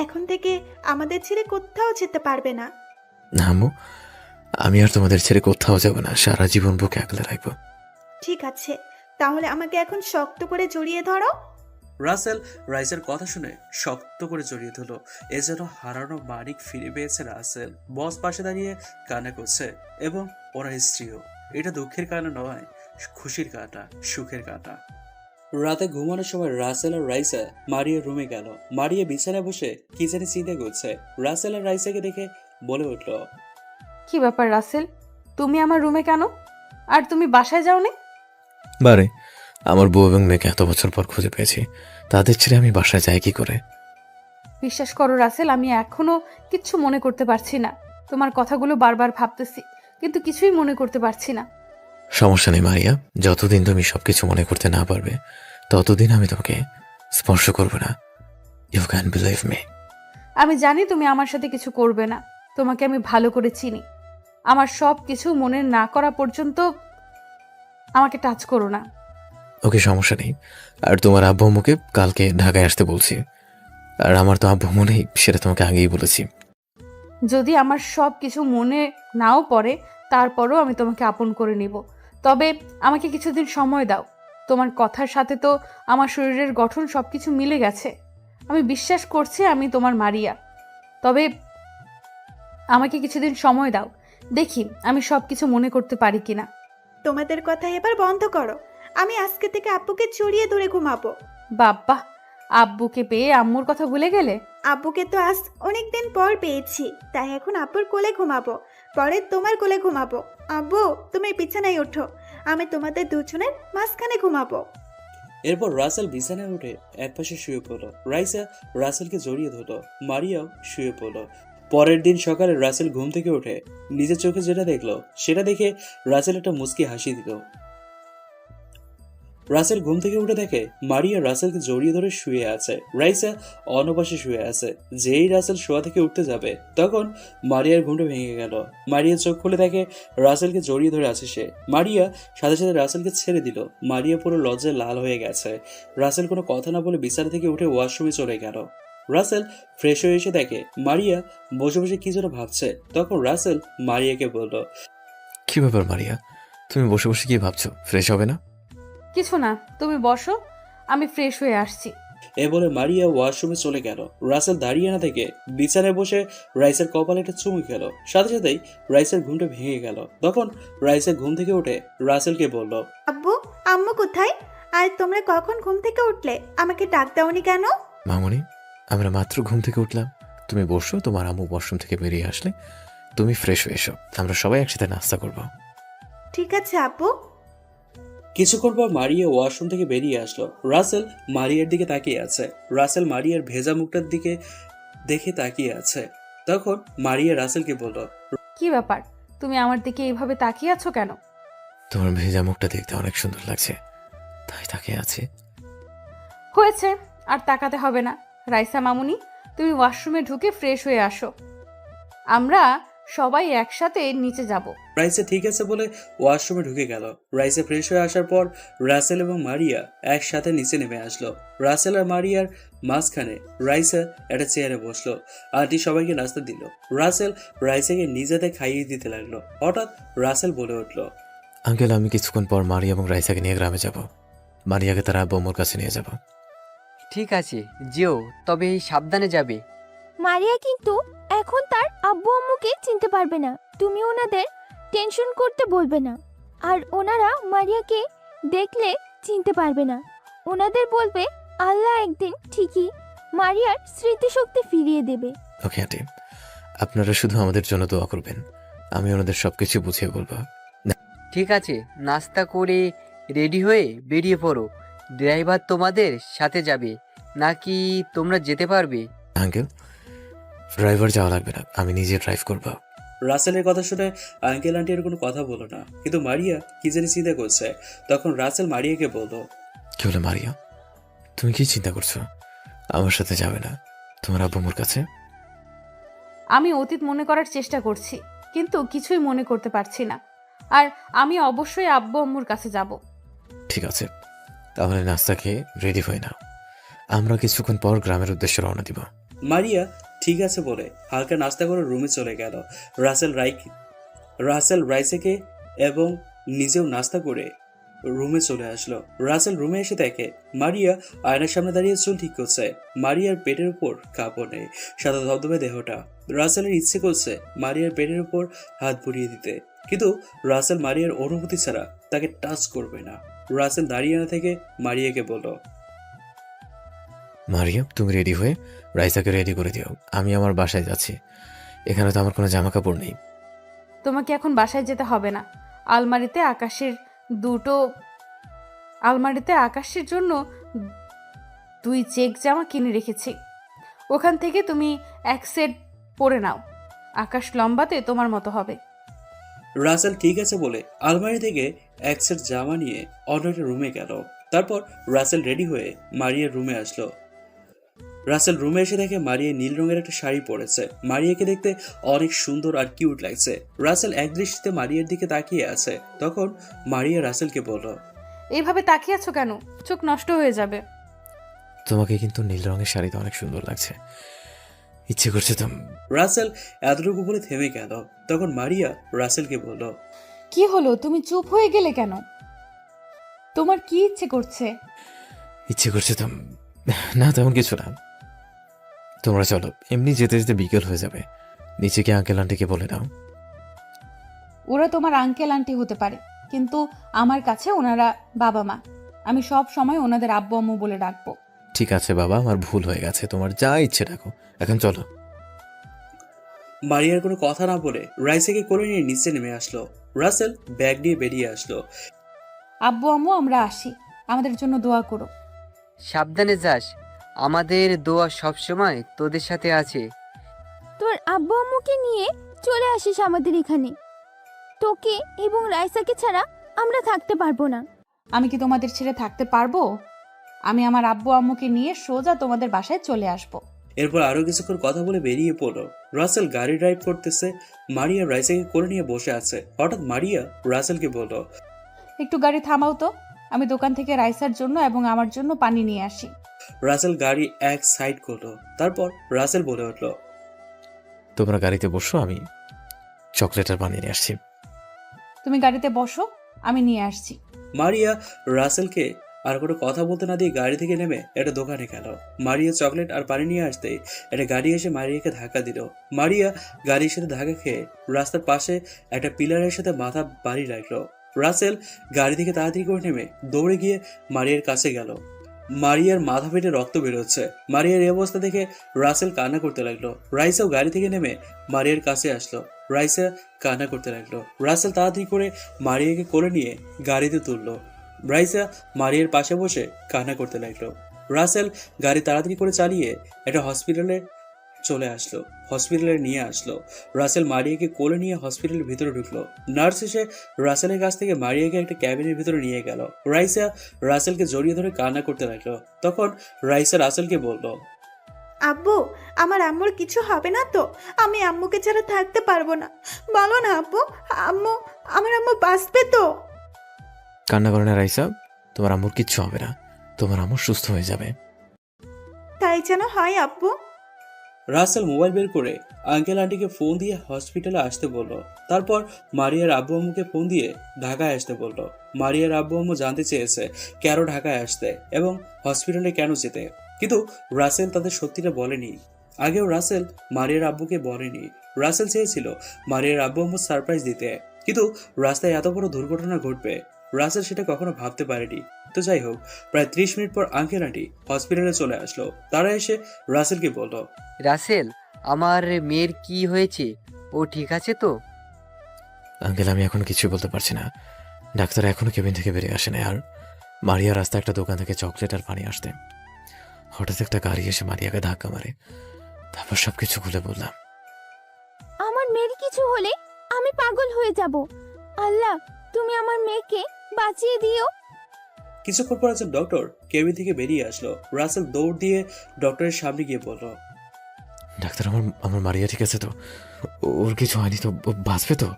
এখন থেকে আমাদের ছেড়ে কোথাও যেতে পারবে না। না আম্মু, আমি আর তোমাদের ছেড়ে কোথাও যাব না, সারা জীবন বুকে আগলে রাখবো। ঠিক আছে, তাহলে আমাকে এখন শক্ত করে জড়িয়ে ধরো। রাসেল রাইসের কথা শুনে শক্ত করে জড়িয়ে ধরল। এ যেন হারানো মানিক ফিরে পেয়েছে রাসেল। বস পাশে দাঁড়িয়ে কান্না করছে এবং ওরা স্ত্রীও। এটা দুঃখের কান্না নয়, খুশির কাঁটা, সুখের কাঁটা। রাতে ঘুমানোর সময় রাসেল আর রাইসা মারিয়ার রুমে গেল। মারিয়া বিছানায় বসে কি জানি চিন্তা করছে। রাসেল আর রাইসাকে দেখে বলে উঠল, কি ব্যাপার রাসেল, তুমি আমার রুমে কেন? আর তুমি বাসায় যাওনি? বারে, আমার বউ এবং মেয়েকে এত বছর পর খুঁজে পেয়েছি, তাদের ছেড়ে আমি বাসায় যাই কি করে? বিশ্বাস করো রাসেল, আমি এখনো কিচ্ছু মনে করতে পারছি না। তোমার কথাগুলো বারবার ভাবতেছি, কিন্তু কিছুই মনে করতে পারছি না। সমস্যা নেই মারিয়া, যতদিন তুমি সবকিছু মনে করতে না পারবে ততদিন আমি তোমাকে স্পর্শ করবো না। You can believe me. আমি জানি তুমি আমার সাথে কিছু করবে না, তোমাকে আমি ভালো করে চিনি। আমার সব কিছু মনে না করা পর্যন্ত আমাকে টাচ করো না। ওকে, সমস্যা নেই। আর তোমার আব্বু আম্মুকে কালকে ঢাকায় আসতে বলছি, আর আমার তো আব্বু আম্মু নেই, সেটা তোমাকে আগেই বলেছি। যদি আমার সব কিছু মনে নাও পড়ে, তারপরও আমি তোমাকে আপন করে নিব। তবে আমাকে কিছুদিন সময় দাও। তোমার কথার সাথে তো আমার শরীরের গঠন সবকিছু মিলে গেছে। আমি বিশ্বাস করছি আমি তোমার মারিয়া। তবে আমাকে কিছুদিন সময় দাও, দেখি আমি সবকিছু মনে করতে পারি কিনা। তোমাদের কথা এবার বন্ধ করো। আমি আজকে থেকে আব্বুকে জড়িয়ে ধরে ঘুমাবো। বাবা, আব্বুকে পেয়ে আম্মুর কথা ভুলে গেলে? আব্বুকে তো আজ অনেকদিন পর পেয়েছি, তাই এখন আব্বুর কোলে ঘুমাবো, পরে তোমার কোলে ঘুমাবো। আব্বু, তুমি বিছানায় ওঠো, আমি তোমাদের দুজনের মাঝখানে ঘুমাবো। এরপর রাসেল বিছানায় উঠে একপাশে শুয়ে পড়ল। রাইসা রাসেলকে জড়িয়ে ধরল। মারিয়াও শুয়ে পড়ল। পরের দিন সকালে রাসেল ঘুম থেকে উঠে নিজের চোখে যেটা দেখলো সেটা দেখে রাসেল একটা মুচকি হাসি দিল। রাসেল ঘুম থেকে উঠে দেখে মারিয়া রাসেলকে জড়িয়ে ধরে শুয়ে আছে। রাইসা অনপাশে শুয়ে আছে। যেই রাসেল শোয়া থেকে উঠতে যাবে তখন মারিয়ার ঘুমটা ভেঙে গেল। মারিয়া চোখ খুলে দেখে রাসেলকে জড়িয়ে ধরে আছে সে। মারিয়া সাথে সাথে রাসেলকে ছেড়ে দিল। মারিয়া পুরো লজ্জায় লাল হয়ে গেছে। রাসেল কোনো কথা না বলে বিছানা থেকে উঠে ওয়াশরুমে চলে গেল। রাসেল ফ্রেশ হয়ে এসে দেখে মারিয়া বসে বসে কি যেন ভাবছে। তখন রাসেল মারিয়াকে বলল, কি ব্যাপার মারিয়া, তুমি বসে বসে কি ভাবছো? ফ্রেশ হবে না? কিছু না, তুমি বসো, আমি ফ্রেশ হয়ে আসছি। এ বলে মারিয়া ওয়াশরুমে চলে গেল। রাসেল দাঁড়িয়ে না থেকে বিছানায় বসে রাইসের কপালে একটা চুমু খেল। সাথে সাথেই রাইসের ঘুমটা ভেঙে গেল। তখন রাইসের ঘুম থেকে উঠে রাসেলকে বলল, আব্বু, আম্মু কোথায়? আর তোমরা কখন ঘুম থেকে উঠলে? আমাকে ডাক দাওনি কেন? মামনি, আমরা মাত্র ঘুম থেকে উঠলাম। তুমি বসো, তোমার আম্মু ওয়াশরুম থেকে বেরিয়ে আসলে তুমি ফ্রেশ হয়ে এসো, আমরা সবাই একসাথে নাস্তা করবো। ঠিক আছে আব্বু। কিছুক্ষণ পর মারিয়া ওয়াশরুম থেকে বেরিয়ে আসলো। রাসেল মারিয়ার দিকে তাকিয়ে আছে। রাসেল মারিয়ার ভেজা মুখটার দিকে দেখে তাকিয়ে আছে। তখন মারিয়া রাসেলকে বলল, কি ব্যাপার, তুমি আমার দিকে এইভাবে তাকিয়ে আছো কেন? তোমার ভেজা মুখটা দেখতে অনেক সুন্দর লাগছে, তাই তাকিয়ে আছি। হয়েছে, আর তাকাতে হবে না। রাইসা মামুনি, তুমি ওয়াশরুমে ঢুকে ফ্রেশ হয়ে আসো, আমরা সবাই একসাথে নিচে যাব। রাইসা ঠিক আছে বলে ওয়াশরুমে ঢুকে গেল। রাইসা ফ্রেশ হয়ে আসার পর রাসেল এবং মারিয়া একসাথে নিচে নেমে আসলো। রাসেল আর মারিয়ার মাঝখানে রাইসা একটা চেয়ারে বসলো। আন্টি সবাইকে নাস্তা দিল। রাসেল রাইসাকে নিজেতে খাইয়ে দিতে লাগলো। হঠাৎ রাসেল বলে উঠলো, আঙ্কেল, আমি কিছুক্ষণ পর মারিয়া এবং রাইসাকে নিয়ে গ্রামে যাব। মারিয়াকে তার আব্বু আম্মুর কাছে নিয়ে যাব। ঠিক আছে, যেও, তবে সাবধানে যাবে। মারিয়া কিন্তু এখন তার আব্বু আম্মুকে চিনতে পারবে না, তুমি ওনাদের টেনশন করতে বলবে না। আর ওনারা মারিয়াকে দেখলে চিনতে পারবে না। ওনাদের বলবে আল্লাহ একদিন ঠিকই মারিয়ার স্মৃতিশক্তি ফিরিয়ে দেবে। ওকে আন্টি, আপনারা শুধু আমাদের জন্য দোয়া করবেন। আমি ওনাদের সবকিছু বুঝিয়ে বলবো। ঠিক আছে, নাস্তা করে রেডি হয়ে বেরিয়ে পড়ো। ড্রাইভার তোমাদের সাথে যাবে নাকি তোমরা যেতে পারবে? আঙ্কেল, ড্রাইভার যাওয়া লাগবে না, আমি নিজে ড্রাইভ করবো। রাসেলের কথা শুনে আঙ্কেল আন্টি এর কোনো কথা বলো না, কিন্তু মারিয়া কি জানি চিন্তা করছে। তখন রাসেল মারিয়াকে বলল, কি হলো মারিয়া, তুমি কি চিন্তা করছো? আমার সাথে যাবে না তোমার আব্বু আম্মুর কাছে? আমি অতীত মনে করার চেষ্টা করছি, কিন্তু কিছুই মনে করতে পারছি না। আর আমি অবশ্যই আব্বু আম্মুর কাছে যাব। ঠিক আছে, তাহলে নাস্তা খেয়ে রেডি হয়ে নাও, আমরা কিছুক্ষণ পর গ্রামের উদ্দেশ্যে রওনা দিব। মারিয়া ঠিক আছে বলে হালকা নাস্তা করে রুমে চলে গেল। রাসেল রাইসেকে এবং নিজেও নাস্তা করে রুমে চলে আসলো। রাসেল রুমে এসে দেখে মারিয়া আয়নার সামনে দাঁড়িয়ে চুল ঠিক করছে। মারিয়ার পেটের উপর কাপড় নেই, সাদা ধবধবে দেহটা। রাসেলের ইচ্ছে করছে মারিয়ার পেটের উপর হাত বুলিয়ে দিতে, কিন্তু রাসেল মারিয়ার অনুমতি ছাড়া তাকে টাচ করবে না। রাসেল দাঁড়িয়ে না থেকে মারিয়াকে বলল, মারিয়া, তুমি রেডি হয়ে রাইসাকে রেডি করে দিও, আমি আমার বাসায় যাচ্ছি। এখানে তো আমার কোনো জামা কাপড় নেই। তোমাকে এখন বাসায় যেতে হবে না। আলমারিতে আকাশের জন্য 2 চেক জামা কিনে রেখেছি, ওখান থেকে তুমি এক সেট পরে নাও। আকাশ লম্বাতে তোমার মতো হবে। রাসেল ঠিক আছে বলে আলমারি থেকে এক সেট জামা নিয়ে অন্য একটা রুমে গেল। তারপর রাসেল রেডি হয়ে মারিয়ার রুমে আসলো। রাসেল রুমে এসে দেখে মারিয়া নীল রঙের একটা শাড়ি পরেছে। মারিয়াকে দেখতে অনেক সুন্দর আর কিউট লাগছে। রাসেল এক দৃষ্টিতে মারিয়ার দিকে তাকিয়ে আছে। তখন মারিয়া রাসেলকে বলল, এইভাবে তাকিয়ে আছো কেন? চোখ নষ্ট হয়ে যাবে। তোমাকে কিন্তু নীল রঙের শাড়িতে অনেক সুন্দর লাগছে, ইচ্ছে করছে তো। রাসেল এতটুকু বলে থেমে গেল। তখন মারিয়া রাসেলকে বলল, কি হলো, তুমি চুপ হয়ে গেলে কেন? তোমার কি ইচ্ছে করছে? ইচ্ছে করছে তো। না, তেমন কিছু না। তোমরা চলো, এমনি যেতে যেতে বিকেল হয়ে যাবে। নিচে কি আঙ্কেল আন্টিকে বলে দাও। ওরা তোমার আঙ্কেল আন্টি হতে পারে, কিন্তু আমার কাছে ওনারা বাবা মা। আমি সব সময় ওনাদের আব্বু আম্মু বলে ডাকবো। ঠিক আছে বাবা, আমার ভুল হয়ে গেছে, তোমার যা ইচ্ছে ডাকো, এখন চলো। মারিয়ার কোনো কথা না বলে রাইসাকে কোলে নিয়ে নিচে নেমে আসলো। রাসেল ব্যাগ নিয়ে বেরিয়ে আসলো। আব্বু আম্মু, আমরা আসি, আমাদের জন্য দোয়া করো। সাবধানে যাস, আমাদের দোয়া সবসময় তোদের সাথে আছে। তোর আব্বু আম্মুকে নিয়ে চলে আসিস আমাদের এখানে। তোকে এবং রাইসাকে ছাড়া আমরা থাকতে পারবো না। আমি কি তোমাদের ছেড়ে থাকতে পারবো? আমি আমার আব্বু আম্মুকে নিয়ে সোজা তোমাদের বাসায় চলে আসবো। এরপর আরো কিছুক্ষণ কথা বলে বেরিয়ে পড়লো। রাসেল গাড়ি ড্রাইভ করতেছে, মারিয়া রাইসাকে কোলে নিয়ে বসে আছে। হঠাৎ মারিয়া রাসেলকে বলল, একটু গাড়ি থামাও তো, আমি দোকান থেকে রাইসার জন্য এবং আমার জন্য পানি নিয়ে আসি। রাসেল গাড়ি এক সাইড করলো। তারপর রাসেল বলে উঠল, তোমরা গাড়িতে বসো, আমি চকলেট আর পানি নিয়ে আসছি। তুমি গাড়িতে বসো, আমি নিয়ে আসছি। মারিয়া রাসেলকে আর কোনো কথা বলতে না দিয়ে গাড়ি থেকে নেমে একটা দোকানে গেল। মারিয়া চকলেট আর পানি নিয়ে আসতেই একটা গাড়ি এসে মারিয়াকে ধাক্কা দিল। মারিয়া গাড়ির সাথে ধাক্কা খেয়ে রাস্তার পাশে একটা পিলারের সাথে মাথা বাড়ি লাগলো। রাসেল গাড়ি থেকে তাড়াতাড়ি করে নেমে দৌড়ে গিয়ে মারিয়ার কাছে গেল। মারিয়ার মাথা ফেটে রক্ত বেরোচ্ছে। মারিয়ার এই অবস্থা দেখে রাসেল কান্না করতে লাগলো। রাইসাও গাড়ি থেকে নেমে মারিয়ার কাছে আসলো। রাইসা কান্না করতে লাগলো। রাসেল তাড়াতাড়ি করে মারিয়াকে কোলে নিয়ে গাড়িতে তুললো। রাইসা মারিয়ার পাশে বসে কান্না করতে লাগলো। রাসেল গাড়ি তাড়াতাড়ি করে চালিয়ে একটা হসপিটালে চলে আসলো। হসপিটালে নিয়ে আসলো। রাসেল মারিয়াকে কোলে নিয়ে হসপিটালের ভিতরে ঢুকলো। নার্স এসে রাসেলের কাছ থেকে মারিয়াকে একটা ক্যাবিনের ভিতরে নিয়ে গেল। রাইসা রাসেলকে জড়িয়ে ধরে কান্না করতে লাগলো। তখন রাইসা রাসেলকে বলল, আব্বু, আমার আম্মুর কিছু হবে না তো? আমি আম্মুকে ছাড়া থাকতে পারবো না। বলো না আব্বু, আমার আম্মু বাঁচবে তো? কান্না করে না রাইসা, তোমার আম্মুর কিচ্ছু হবে না, তোমার আম্মু সুস্থ হয়ে যাবে। তাই যেন হয় আব্বু। রাসেল মোবাইল বের করে আঙ্কেল আন্টিকে ফোন দিয়ে হসপিটালে আসতে বলল। তারপর মারিয়ার আব্বু আম্মুকে ফোন দিয়ে ঢাকায় আসতে বলল। মারিয়ার আব্বু আম্মু জানতে চেয়েছে কেন ঢাকায় আসতে এবং হসপিটালে কেন যেতে, কিন্তু রাসেল তাদের সত্যিটা বলেনি। আগেও রাসেল মারিয়ার আব্বুকে বলেনি। রাসেল চেয়েছিল মারিয়ার আব্বু আম্মু সারপ্রাইজ দিতে, কিন্তু রাস্তায় এত বড় দুর্ঘটনা ঘটবে রাসেল সেটা কখনো ভাবতে পারেনি। তো যাই হোক, প্রায় 30 মিনিট পর আঙ্কেল আন্টি হসপিটালে চলে আসলো। তারা এসে রাসেলকে বলল, রাসেল, আমার মেয়ের কি হয়েছে? ও ঠিক আছে তো? আঙ্কেল, আমি এখন কিছু বলতে পারছি না। ডাক্তার এখনো কেবিন থেকে বেরিয়ে আসে না। আর মারিয়া রাস্তায় একটা দোকান থেকে চকলেট আর পানি আসতে হঠাৎ একটা গাড়ি এসে মারিয়াকে ধাক্কা মারে। তারপর সবকিছু খুলে বললাম। আমার মেয়ের কিছু হলে আমি পাগল হয়ে যাব। আল্লাহ, তুমি আমার মেয়েকে বাঁচিয়ে দিও। কিছুক্ষণ পর একজন ডক্টর কেবিন থেকে বেরিয়ে আসলো। রাসেল দৌড় দিয়ে ডক্টরের সামনে গিয়ে বলল, ডাক্তার, আমার আমার মারিয়া ঠিক আছে তো? ওর কিছু হয়নি তো? ও বাঁচবে তো?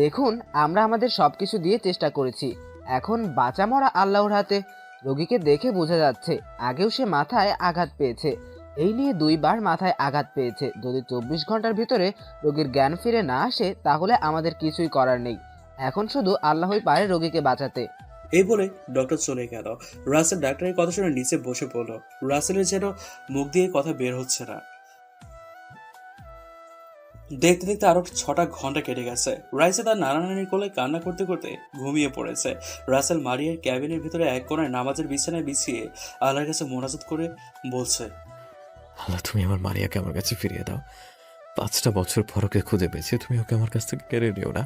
দেখুন, আমরা আমাদের সবকিছু দিয়ে চেষ্টা করেছি। এখন বাঁচা মরা আল্লাহর হাতে। রোগীকে দেখে বোঝা যাচ্ছে আগেও সে মাথায় আঘাত পেয়েছে। এই নিয়ে 2 বার মাথায় আঘাত পেয়েছে। যদি 24 ঘন্টার ভিতরে রোগীর জ্ঞান ফিরে না আসে তাহলে আমাদের কিছুই করার নেই। এখন শুধু আল্লাহই পারে রোগীকে বাঁচাতে। এই বলে ডক্টর চলে গেল। রাসেল ডাক্তারের কথা শুনে নিচে বসে পড়ল। রাসেলের যেন মুখ দিয়ে কথা বের হচ্ছে না। দেখতে দেখতে আরো 6টা ঘন্টা কেটে গেছে। রাইসা তার নানা নানির কোলে কান্না করতে করতে ঘুমিয়ে পড়েছে। রাসেল মারিয়ার ক্যাবিনের ভিতরে এক কোণায় নামাজের বিছানায় বিছিয়ে আল্লাহর কাছে মোনাজাত করে বলছে, আল্লাহ, তুমি আমার মারিয়াকে আমার কাছে ফিরিয়ে দাও। 5টা বছর পর ওকে খুঁজে পেয়েছি, তুমি ওকে আমার কাছ থেকে কেড়ে নিও না।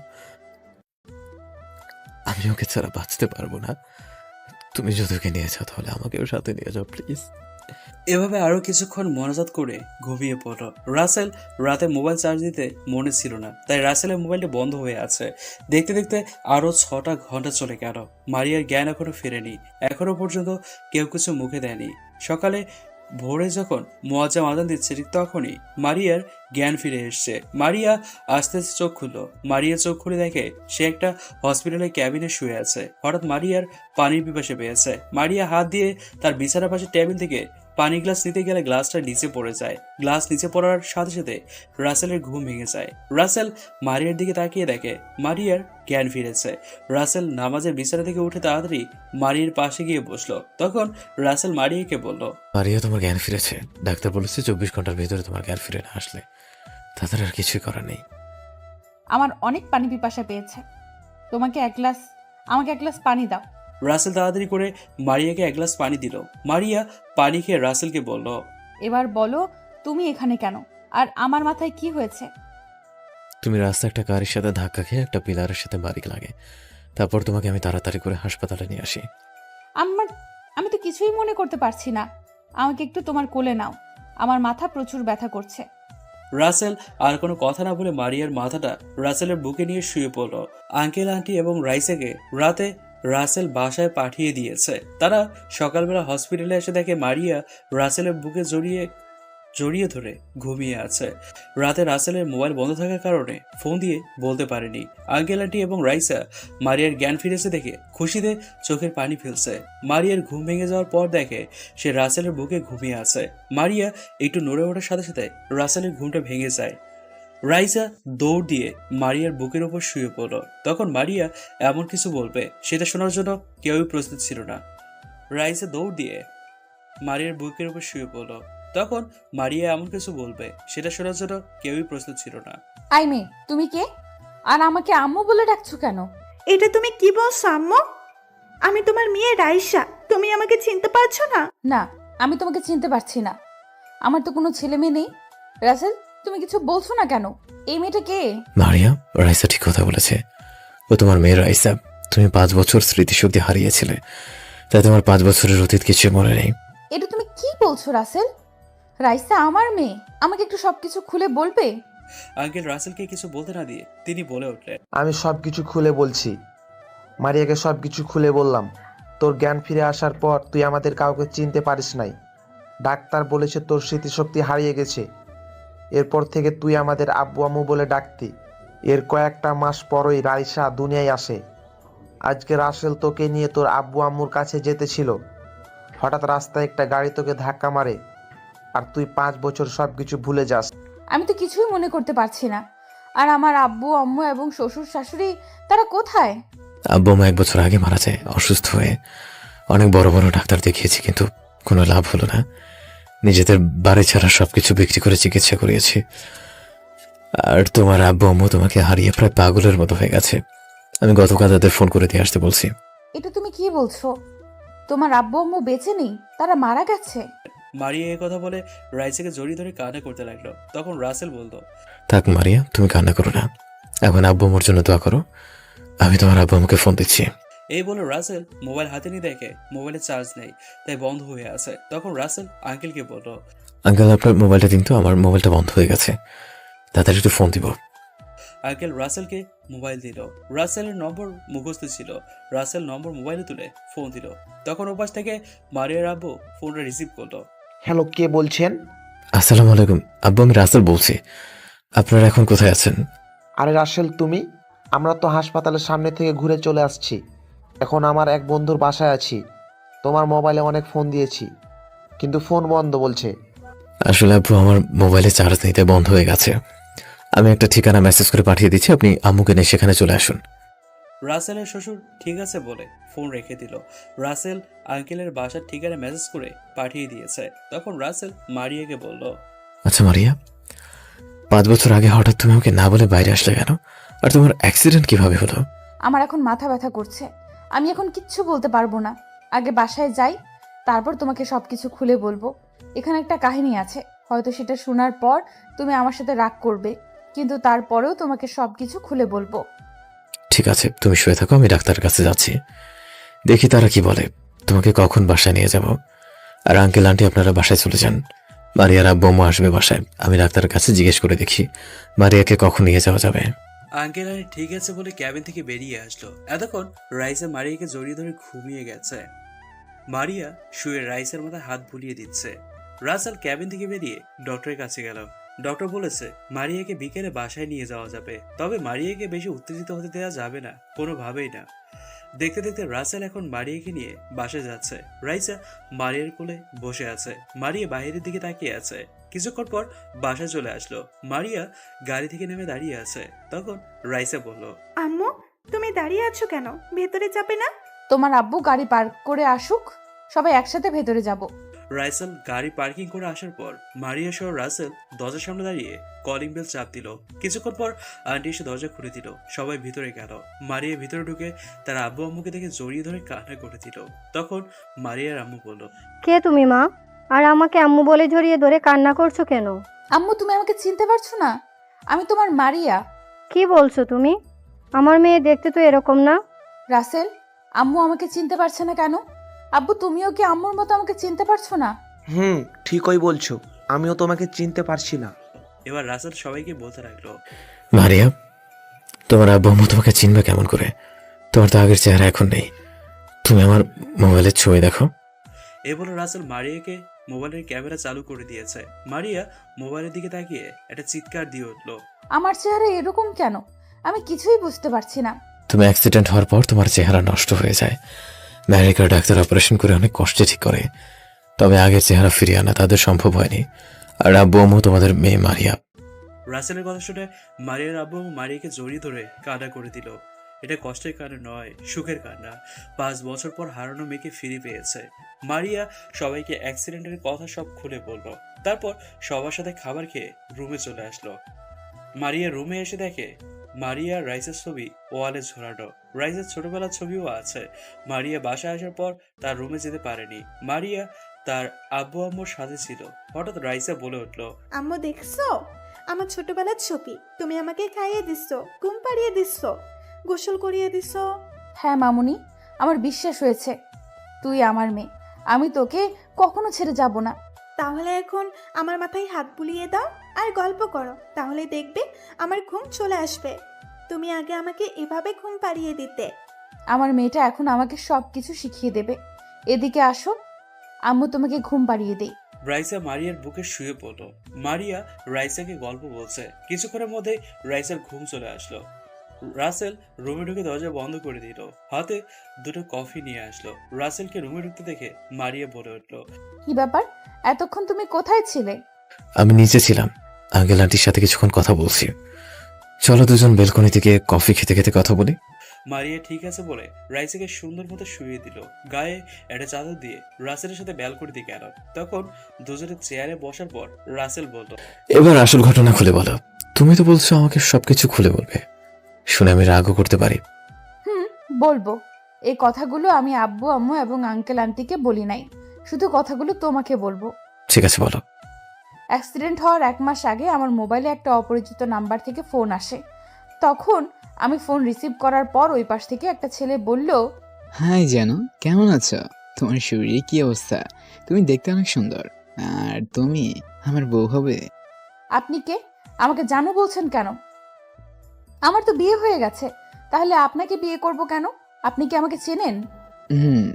আমি ওকে ছাড়া বাঁচতে পারবো না। তুমি যদি ওকে নিয়ে যাও তাহলে আমাকেও সাথে নিয়ে যাও প্লিজ। এভাবে আরো কিছুক্ষণ মোনাজাত করে ঘুমিয়ে পড়ল। রাসেল রাতে মোবাইল চার্জ দিতে মনে ছিল না, তাই রাসেলের মোবাইলটা বন্ধ হয়ে আছে। দেখতে দেখতে আরো 6টা ঘন্টা চলে গেল। মারিয়ার জ্ঞান এখনো ফেরেনি। এখনো পর্যন্ত কেউ কিছু মুখে দেয়নি। সকালে ভোরে যখন মুয়াজ্জাম আযান দিচ্ছে ঠিক তখনই মারিয়ার জ্ঞান ফিরে এসছে। মারিয়া আস্তে আস্তে চোখ খুললো। মারিয়া চোখ খুলে দেখে সে একটা হসপিটালের ক্যাবিনে শুয়ে আছে। হঠাৎ মারিয়ার পানির পিপাসা পেয়েছে। মারিয়া হাত দিয়ে তার বিছানার পাশে টেবিল থেকে পানি গ্লাস নিতে গেলে গ্লাসটা নিচে পড়ে যায়। গ্লাস নিচে পড়ার সাথে সাথে রাসেলের ঘুম ভেঙে যায়। রাসেল মারিয়ার দিকে তাকিয়ে দেখে মারিয়ার জ্ঞান ফিরেছে। রাসেল নামাজের বিছানা থেকে উঠে তাড়াতাড়ি মারিয়ার পাশে গিয়ে বসলো। তখন রাসেল মারিয়াকে বলল, মারিয়া, তোমার জ্ঞান ফিরেছে। ডাক্তার বলেছে 24 ঘন্টার ভিতরে তোমার জ্ঞান ফিরে না আসলে তাদের আর কিছুই করার নেই। আমার অনেক পানি পিপাসা পেয়েছে। আমাকে এক গ্লাস পানি দাও। রাসেল তাড়াতাড়ি করে মারিয়াকে এক গ্লাস পানি দিল। মারিয়া পানি খেয়ে রাসেলকে বলল, এবার বলো, তুমি এখানে কেন? আর আমার মাথায় কি হয়েছে? তুমি রাস্তায় একটা গাড়ির সাথে ধাক্কা খেয়ে একটা পিলারের সাথে বাড়ি লাগে। তারপর তোমাকে আমি তাড়াতাড়ি করে হাসপাতালে নিয়ে আসি। আমি তো কিছুই মনে করতে পারছি না। আমাকে একটু তোমার কোলে নাও। আমার মাথা প্রচুর ব্যথা করছে। রাসেল আর কোনো কথা না বলে মারিয়ার মাথাটা রাসেলের বুকে নিয়ে শুয়ে পড়ল। আঙ্কেল আন্টি এবং রাইসাকে রাতে রাসেল বাসায় পাঠিয়ে দিয়েছে। তারা সকালবেলা হসপিটালে এসে দেখে মারিয়া রাসেলের বুকে জড়িয়ে ধরে ঘুমিয়ে আছে। রাতে রাসেলের মোবাইল বন্ধ থাকার কারণে ফোন দিয়ে বলতে পারেনি। আঙ্কেল আন্টি এবং রাইসা মারিয়ার জ্ঞান ফিরেছে দেখে খুশিতে চোখের পানি ফেলছে। মারিয়ার ঘুম ভেঙে যাওয়ার পর দেখে সে রাসেলের বুকে ঘুমিয়ে আছে। মারিয়া একটু নড়ে ওঠার সাথে সাথে রাসেলের ঘুমটা ভেঙে যায়। রাইসা দৌড় দিয়ে মারিয়ার বুকের উপর শুয়ে পড়ল। তখন মারিয়া এমন কিছু বলবে সেটা শোনার জন্য কেউই প্রস্তুত ছিল না। রাইসা দৌড় দিয়ে মারিয়ার বুকের উপর শুয়ে পড়ল। তখন মারিয়া এমন কিছু বলবে সেটা শোনার জন্য কেউই প্রস্তুত ছিল না। আই মেয়ে, তুমি কে? আর আমাকে আম্মু বলে ডাকছো কেন? এটা তুমি কি বলছো আম্মু? আমি তোমার মেয়ে রাইসা। তুমি আমাকে চিনতে পারছো না? না, আমি তোমাকে চিনতে পারছি না। আমার তো কোনো ছেলে মেয়ে নেই। রাসেল, তুমি কিছু বলছো না কেন? এই মেয়েটা কে? মারিয়া, রাইসা ঠিক কথা বলেছে। ও তোমার মেয়ে রাইসা। তুমি 5 বছর স্মৃতিশক্তি হারিয়েছিলে, তাই তোমার 5 বছরের অতীত কিছু মনে নেই। এটা তুমি কি বলছো রাসেল? রাইসা আমার মেয়ে। আমাকে একটু সবকিছু খুলে বলবে? আঙ্কেল রাসেলকে কিছু বলতে না দিয়ে তিনি বলে উঠলেন, আমি সব কিছু খুলে বলছি। মারিয়াকে সব কিছু খুলে বললাম। তোর জ্ঞান ফিরে আসার পর তুই আমাদের কাউকে চিনতে পারিস নাই। ডাক্তার বলেছে তোর স্মৃতিশক্তি হারিয়ে গেছে। এরপর থেকে তুই আমাদের আব্বু আম্মু বলে ডাকতি। এর কয়েকটা মাস পরই রাইসা দুনিয়ায় আসে। আজকে রাসেল তোকে নিয়ে তোর আব্বু আম্মুর কাছে যেতেছিল। হঠাৎ রাস্তায় একটা গাড়ি তোকে ধাক্কা মারে, আর তুই 5 বছর সব কিছু ভুলে যাস। আমি তো কিছুই মনে করতে পারছি না। আর আমার আব্বু আম্মু এবং শ্বশুর শাশুড়ি তারা কোথায়? আব্বু আম্মু 1 বছর আগে মারা যায় অসুস্থ হয়ে। অনেক বড় বড় ডাক্তার দেখিয়েছি কিন্তু কোনো লাভ হলো না। নিজেদের বাড়ি ছাড়া সবকিছু বিক্রি করে চিকিৎসা করিয়েছি। আর তোমার আব্বু আম্মু তোমাকে হারিয়ে প্রায় পাগলের মতো হয়ে গেছে। আমি গতকাল তাদের ফোন করে দিয়ে আসতে বলছি। এটা তুমি কি বলছো? তোমার আব্বু আম্মু বেঁচে নেই, তারা মারা গেছে? মারিয়া এই কথা বলে রাইসাকে জড়িয়ে ধরে কান্না করতে লাগলো। তখন রাসেল বলল, থাক মারিয়া, তুমি কান্না করো না। এখন আব্বু আম্মুর জন্য দোয়া করো। আমি তোমার আব্বু আম্মুকে ফোন দিচ্ছি। এই বলে রাসেল মোবাইল হাতে নিয়ে দেখে মোবাইলে চার্জ নেই, তাই বন্ধ হয়ে আছে। তখন রাসেল আঙ্কেলকে বলল, আঙ্কেল আপনার মোবাইলটা দিন তো, আমার মোবাইলটা বন্ধ হয়ে গেছে, তাড়াতাড়ি একটু ফোন দিব। আঙ্কেল রাসেলকে মোবাইল দিল। রাসেলের নম্বর মুখস্থ ছিল। রাসেল নম্বর মোবাইলে তুলে ফোন দিল। তখন ওপাশ থেকে মারিয়ার আব্বু ফোনটা রিসিভ করলো। হ্যালো, কে বলছেন? আসসালামু আলাইকুম আব্বু, আমি রাসেল বলছি। আপনারা এখন কোথায় আছেন? আরে রাসেল, তুমি? আমরা তো হাসপাতালের সামনে থেকে ঘুরে চলে আসছি। এখন আমার এক বন্ধুর বাসায় আছি। তোমার মোবাইলে অনেক ফোন দিয়েছি, কিন্তু ফোন বন্ধ বলছে। আসলে আব্বু আমার মোবাইলে চার্জ নিতে বন্ধ হয়ে গেছে। আমি একটা ঠিকানা মেসেজ করে পাঠিয়ে দিচ্ছি, আপনি আম্মুকে নিয়ে সেখানে চলে আসুন। রাসেলের শ্বশুর ঠিক আছে বলে ফোন রেখে দিল। রাসেল আঙ্কেলের বাসার ঠিকানা মেসেজ করে পাঠিয়ে দিয়েছে। তখন রাসেল মারিয়াকে বলল, আচ্ছা মারিয়া, 5 বছর আগে হঠাৎ তুমি আমাকে না বলে বাইরে আসলে কেন? আর তোমার অ্যাক্সিডেন্ট কিভাবে হলো? আমার এখন মাথা ব্যথা করছে, আমি এখন কিচ্ছু বলতে পারবো না। আগে বাসায় যাই, তারপর তোমাকে সবকিছু খুলে বলবো। এখানে একটা কাহিনী আছে, হয়তো সেটা শোনার পর তুমি আমার সাথে রাগ করবে, কিন্তু তারপরেও তোমাকে সবকিছু খুলে বলবো। ঠিক আছে, তুমি শুয়ে থাকো, আমি ডাক্তারের কাছে যাচ্ছি, দেখি তারা কি বলে। তোমাকে কখন বাসায় নিয়ে যাব? আর আঙ্কেল আন্টি আপনারা বাসায় চলে যান। মারিয়ার আব্বু আম্মু আসবে বাসায়, আমি ডাক্তারের কাছে জিজ্ঞেস করে দেখি মারিয়াকে কখন নিয়ে যাওয়া যাবে। আঙ্কেল আরে ঠিক আছে বলে ক্যাবিন থেকে বেরিয়ে আসলো। এতক্ষণ রাইসা মারিয়াকে জড়িয়ে ধরে ঘুমিয়ে গেছে। মারিয়া শুয়ে রাইসের মাথায় হাত বুলিয়ে দিচ্ছে। রাসেল ক্যাবিন থেকে বেরিয়ে ডক্টরের কাছে গেল। ডক্টর বলেছে মারিয়াকে বিকেলে বাসায় নিয়ে যাওয়া যাবে, তবে মারিয়াকে বেশি উত্তেজিত হতে দেওয়া যাবে না, কোনোভাবেই না। দেখতে দেখতে রাসেল এখন মারিয়াকে নিয়ে বাসায় যাচ্ছে। রাইসা মারিয়ার কোলে বসে আছে। মারিয়া বাইরের দিকে তাকিয়ে আছে। কিছুক্ষণ পর বাসায় চলে আসলো। মারিয়া গাড়ি থেকে নেমে দাঁড়িয়ে আছে। তখন রাইসা বলল, আম্মু, তুমি দাঁড়িয়ে আছো কেন? ভেতরে যাবে না? তোমার আব্বু গাড়ি পার্ক করে আসুক, সবাই একসাথে ভেতরে যাব। রাইসেল গাড়ি পার্কিং করে আসার পর মারিয়া সহ রাসেল দরজার সামনে দাঁড়িয়ে কলিং বেল চাপ দিল। কিছুক্ষণ পর আন্টি এসে দরজা খুলে দিল। সবাই ভিতরে গেল। মারিয়া ভিতরে ঢুকে তার আব্বু আম্মুকে দেখে জড়িয়ে ধরে কান্না করে দিল। তখন মারিয়ার আম্মু বলল, কে তুমি মা? আর আমাকে আম্মু বলে জড়িয়ে ধরে কান্না করছো কেন? আম্মু, তুমি আমাকে চিনতে পারছো না? আমি তোমার মারিয়া। কি বলছো তুমি? আমার মেয়ে দেখতে তো এরকম না। রাসেল, আম্মু আমাকে চিনতে পারছে না কেন? আব্বু, তুমিও কি আম্মুর মতো আমাকে চিনতে পারছো না? ঠিকই বলছো, আমিও তোমাকে চিনতে পারছি না। এবার রাসেল সবাইকে বলতে লাগলো, মারিয়া, তোমার আব্বু আম্মু তোমাকে চিনবে কেমন করে? তোমার তো আগের চেহারা এখন নেই। তুমি আমার মোবাইলের ছবি দেখো। এ বলে রাসেল মারিয়াকে মোবাইলের ক্যামেরা চালু করে দিয়েছে। মারিয়া মোবাইলের দিকে তাকিয়ে একটা চিৎকার দিয়ে উঠলো, আমার চেহারা এরকম কেন? আমি কিছুই বুঝতে পারছি না। তুমি অ্যাক্সিডেন্ট হওয়ার পর তোমার চেহারা নষ্ট হয়ে যায়। আমেরিকার ডাক্তার অপারেশন করে অনেক কষ্টে ঠিক করে, তবে আগের চেহারা ফিরিয়ে আনা তাদের সম্ভব হয়নি। আর আব্বু আম্মু তোমাদের মেয়ে মারিয়া। রাসেলের কথা শুনে মারিয়ার আব্বু মারিয়াকে জড়িয়ে ধরে কান্না করে দিল। এটা কষ্টের কান্না নয়, সুখের কান্না। 5 বছর পর হারানো মেয়েকে ফিরে পেয়েছে। মারিয়া সবাইকে অ্যাক্সিডেন্টের কথা সব খুলে বলল। তারপর সবার সাথে খাবার খেয়ে রুমে চলে আসলো। মারিয়া রুমে এসে দেখে মারিয়া রাইসের ছবি ওয়ালে ঝোলানো। রাইসের ছোটবেলার ছবিও আছে। মারিয়া বাসায় আসার পর তার রুমে যেতে পারেনি। মারিয়া তার আব্বু আম্মুর সাথে ছিল। হঠাৎ রাইসা বলে উঠলো, আম্মু, দেখছো আমার ছোটবেলার ছবি? তুমি আমাকে খাইয়ে দিছো, ঘুম পাড়িয়ে দিছো, গোসল করিয়ে দিছো। হ্যাঁ মামুনি, আমার বিশ্বাস হয়েছে তুই আমার মেয়ে। আমি তোকে কখনো ছেড়ে যাব না। তাহলে এখন আমার মাথায় হাত বুলিয়ে দাও আর গল্প করো, তাহলে দেখবে আমার ঘুম চলে আসবে। তুমি আগে আমাকে এভাবে ঘুম পাড়িয়ে দিতে। আমার মেয়েটা এখন আমাকে সব কিছু শিখিয়ে দেবে। এদিকে আসো, আম্মু তোমাকে ঘুম পাড়িয়ে দেই। রাইসা মারিয়ার বুকে শুয়ে পড়ল। মারিয়া রাইসাকে গল্প বলছে। কিছুক্ষণের মধ্যে রাইসার ঘুম চলে আসলো। রাসেল রুমে ঢুকে দরজা বন্ধ করে দিল। হাতে 2টো কফি নিয়ে আসলো। রাসেলকে রুমে ঢুকতে দেখে মারিয়া বলে উঠল, কি ব্যাপার, এতক্ষণ তুমি কোথায় ছিলে? আমি নিচে ছিলাম, আঙ্কেল আন্টির সাথে কিছুক্ষণ কথা বলছি। চলো দুজন বেলকনি থেকে কফি খেতে খেতে কথা বলি। মারিয়া ঠিক আছে বলে রাইসাকে সুন্দর মতো শুয়ে দিল। গায়ে একটা চাদর দিয়ে রাসেলের সাথে ব্যালকনি দিকে গেল। তখন দুজনে চেয়ারে বসার পর রাসেল বলল, এবার আসল ঘটনা খুলে বলো। তুমি তো বলছো আমাকে সবকিছু খুলে বলবে, শুনে আমি রাগও করতে পারি। বলবো। এই কথাগুলো আমি আব্বু আম্মু এবং আঙ্কেল আন্টিকে বলি নাই, শুধু কথাগুলো তোমাকে বলবো। ঠিক আছে বলো। অ্যাক্সিডেন্ট হওয়ার 1 মাস আগে আমার মোবাইলে একটা অপরিচিত নাম্বার থেকে ফোন আসে। তখন আমি ফোন রিসিভ করার পর ওই পাশ থেকে একটা ছেলে বলল, হাই জানো, কেমন আছো? তোমার শরীরে কি অবস্থা? তুমি দেখতে অনেক সুন্দর। আর তুমি আমার বউ হবে। আপনি কে? আমাকে জানো বলছেন কেন? আমার তো বিয়ে হয়ে গেছে, তাহলে আপনাকে বিয়ে করব কেন? আপনি কি আমাকে চেনেন? হুম,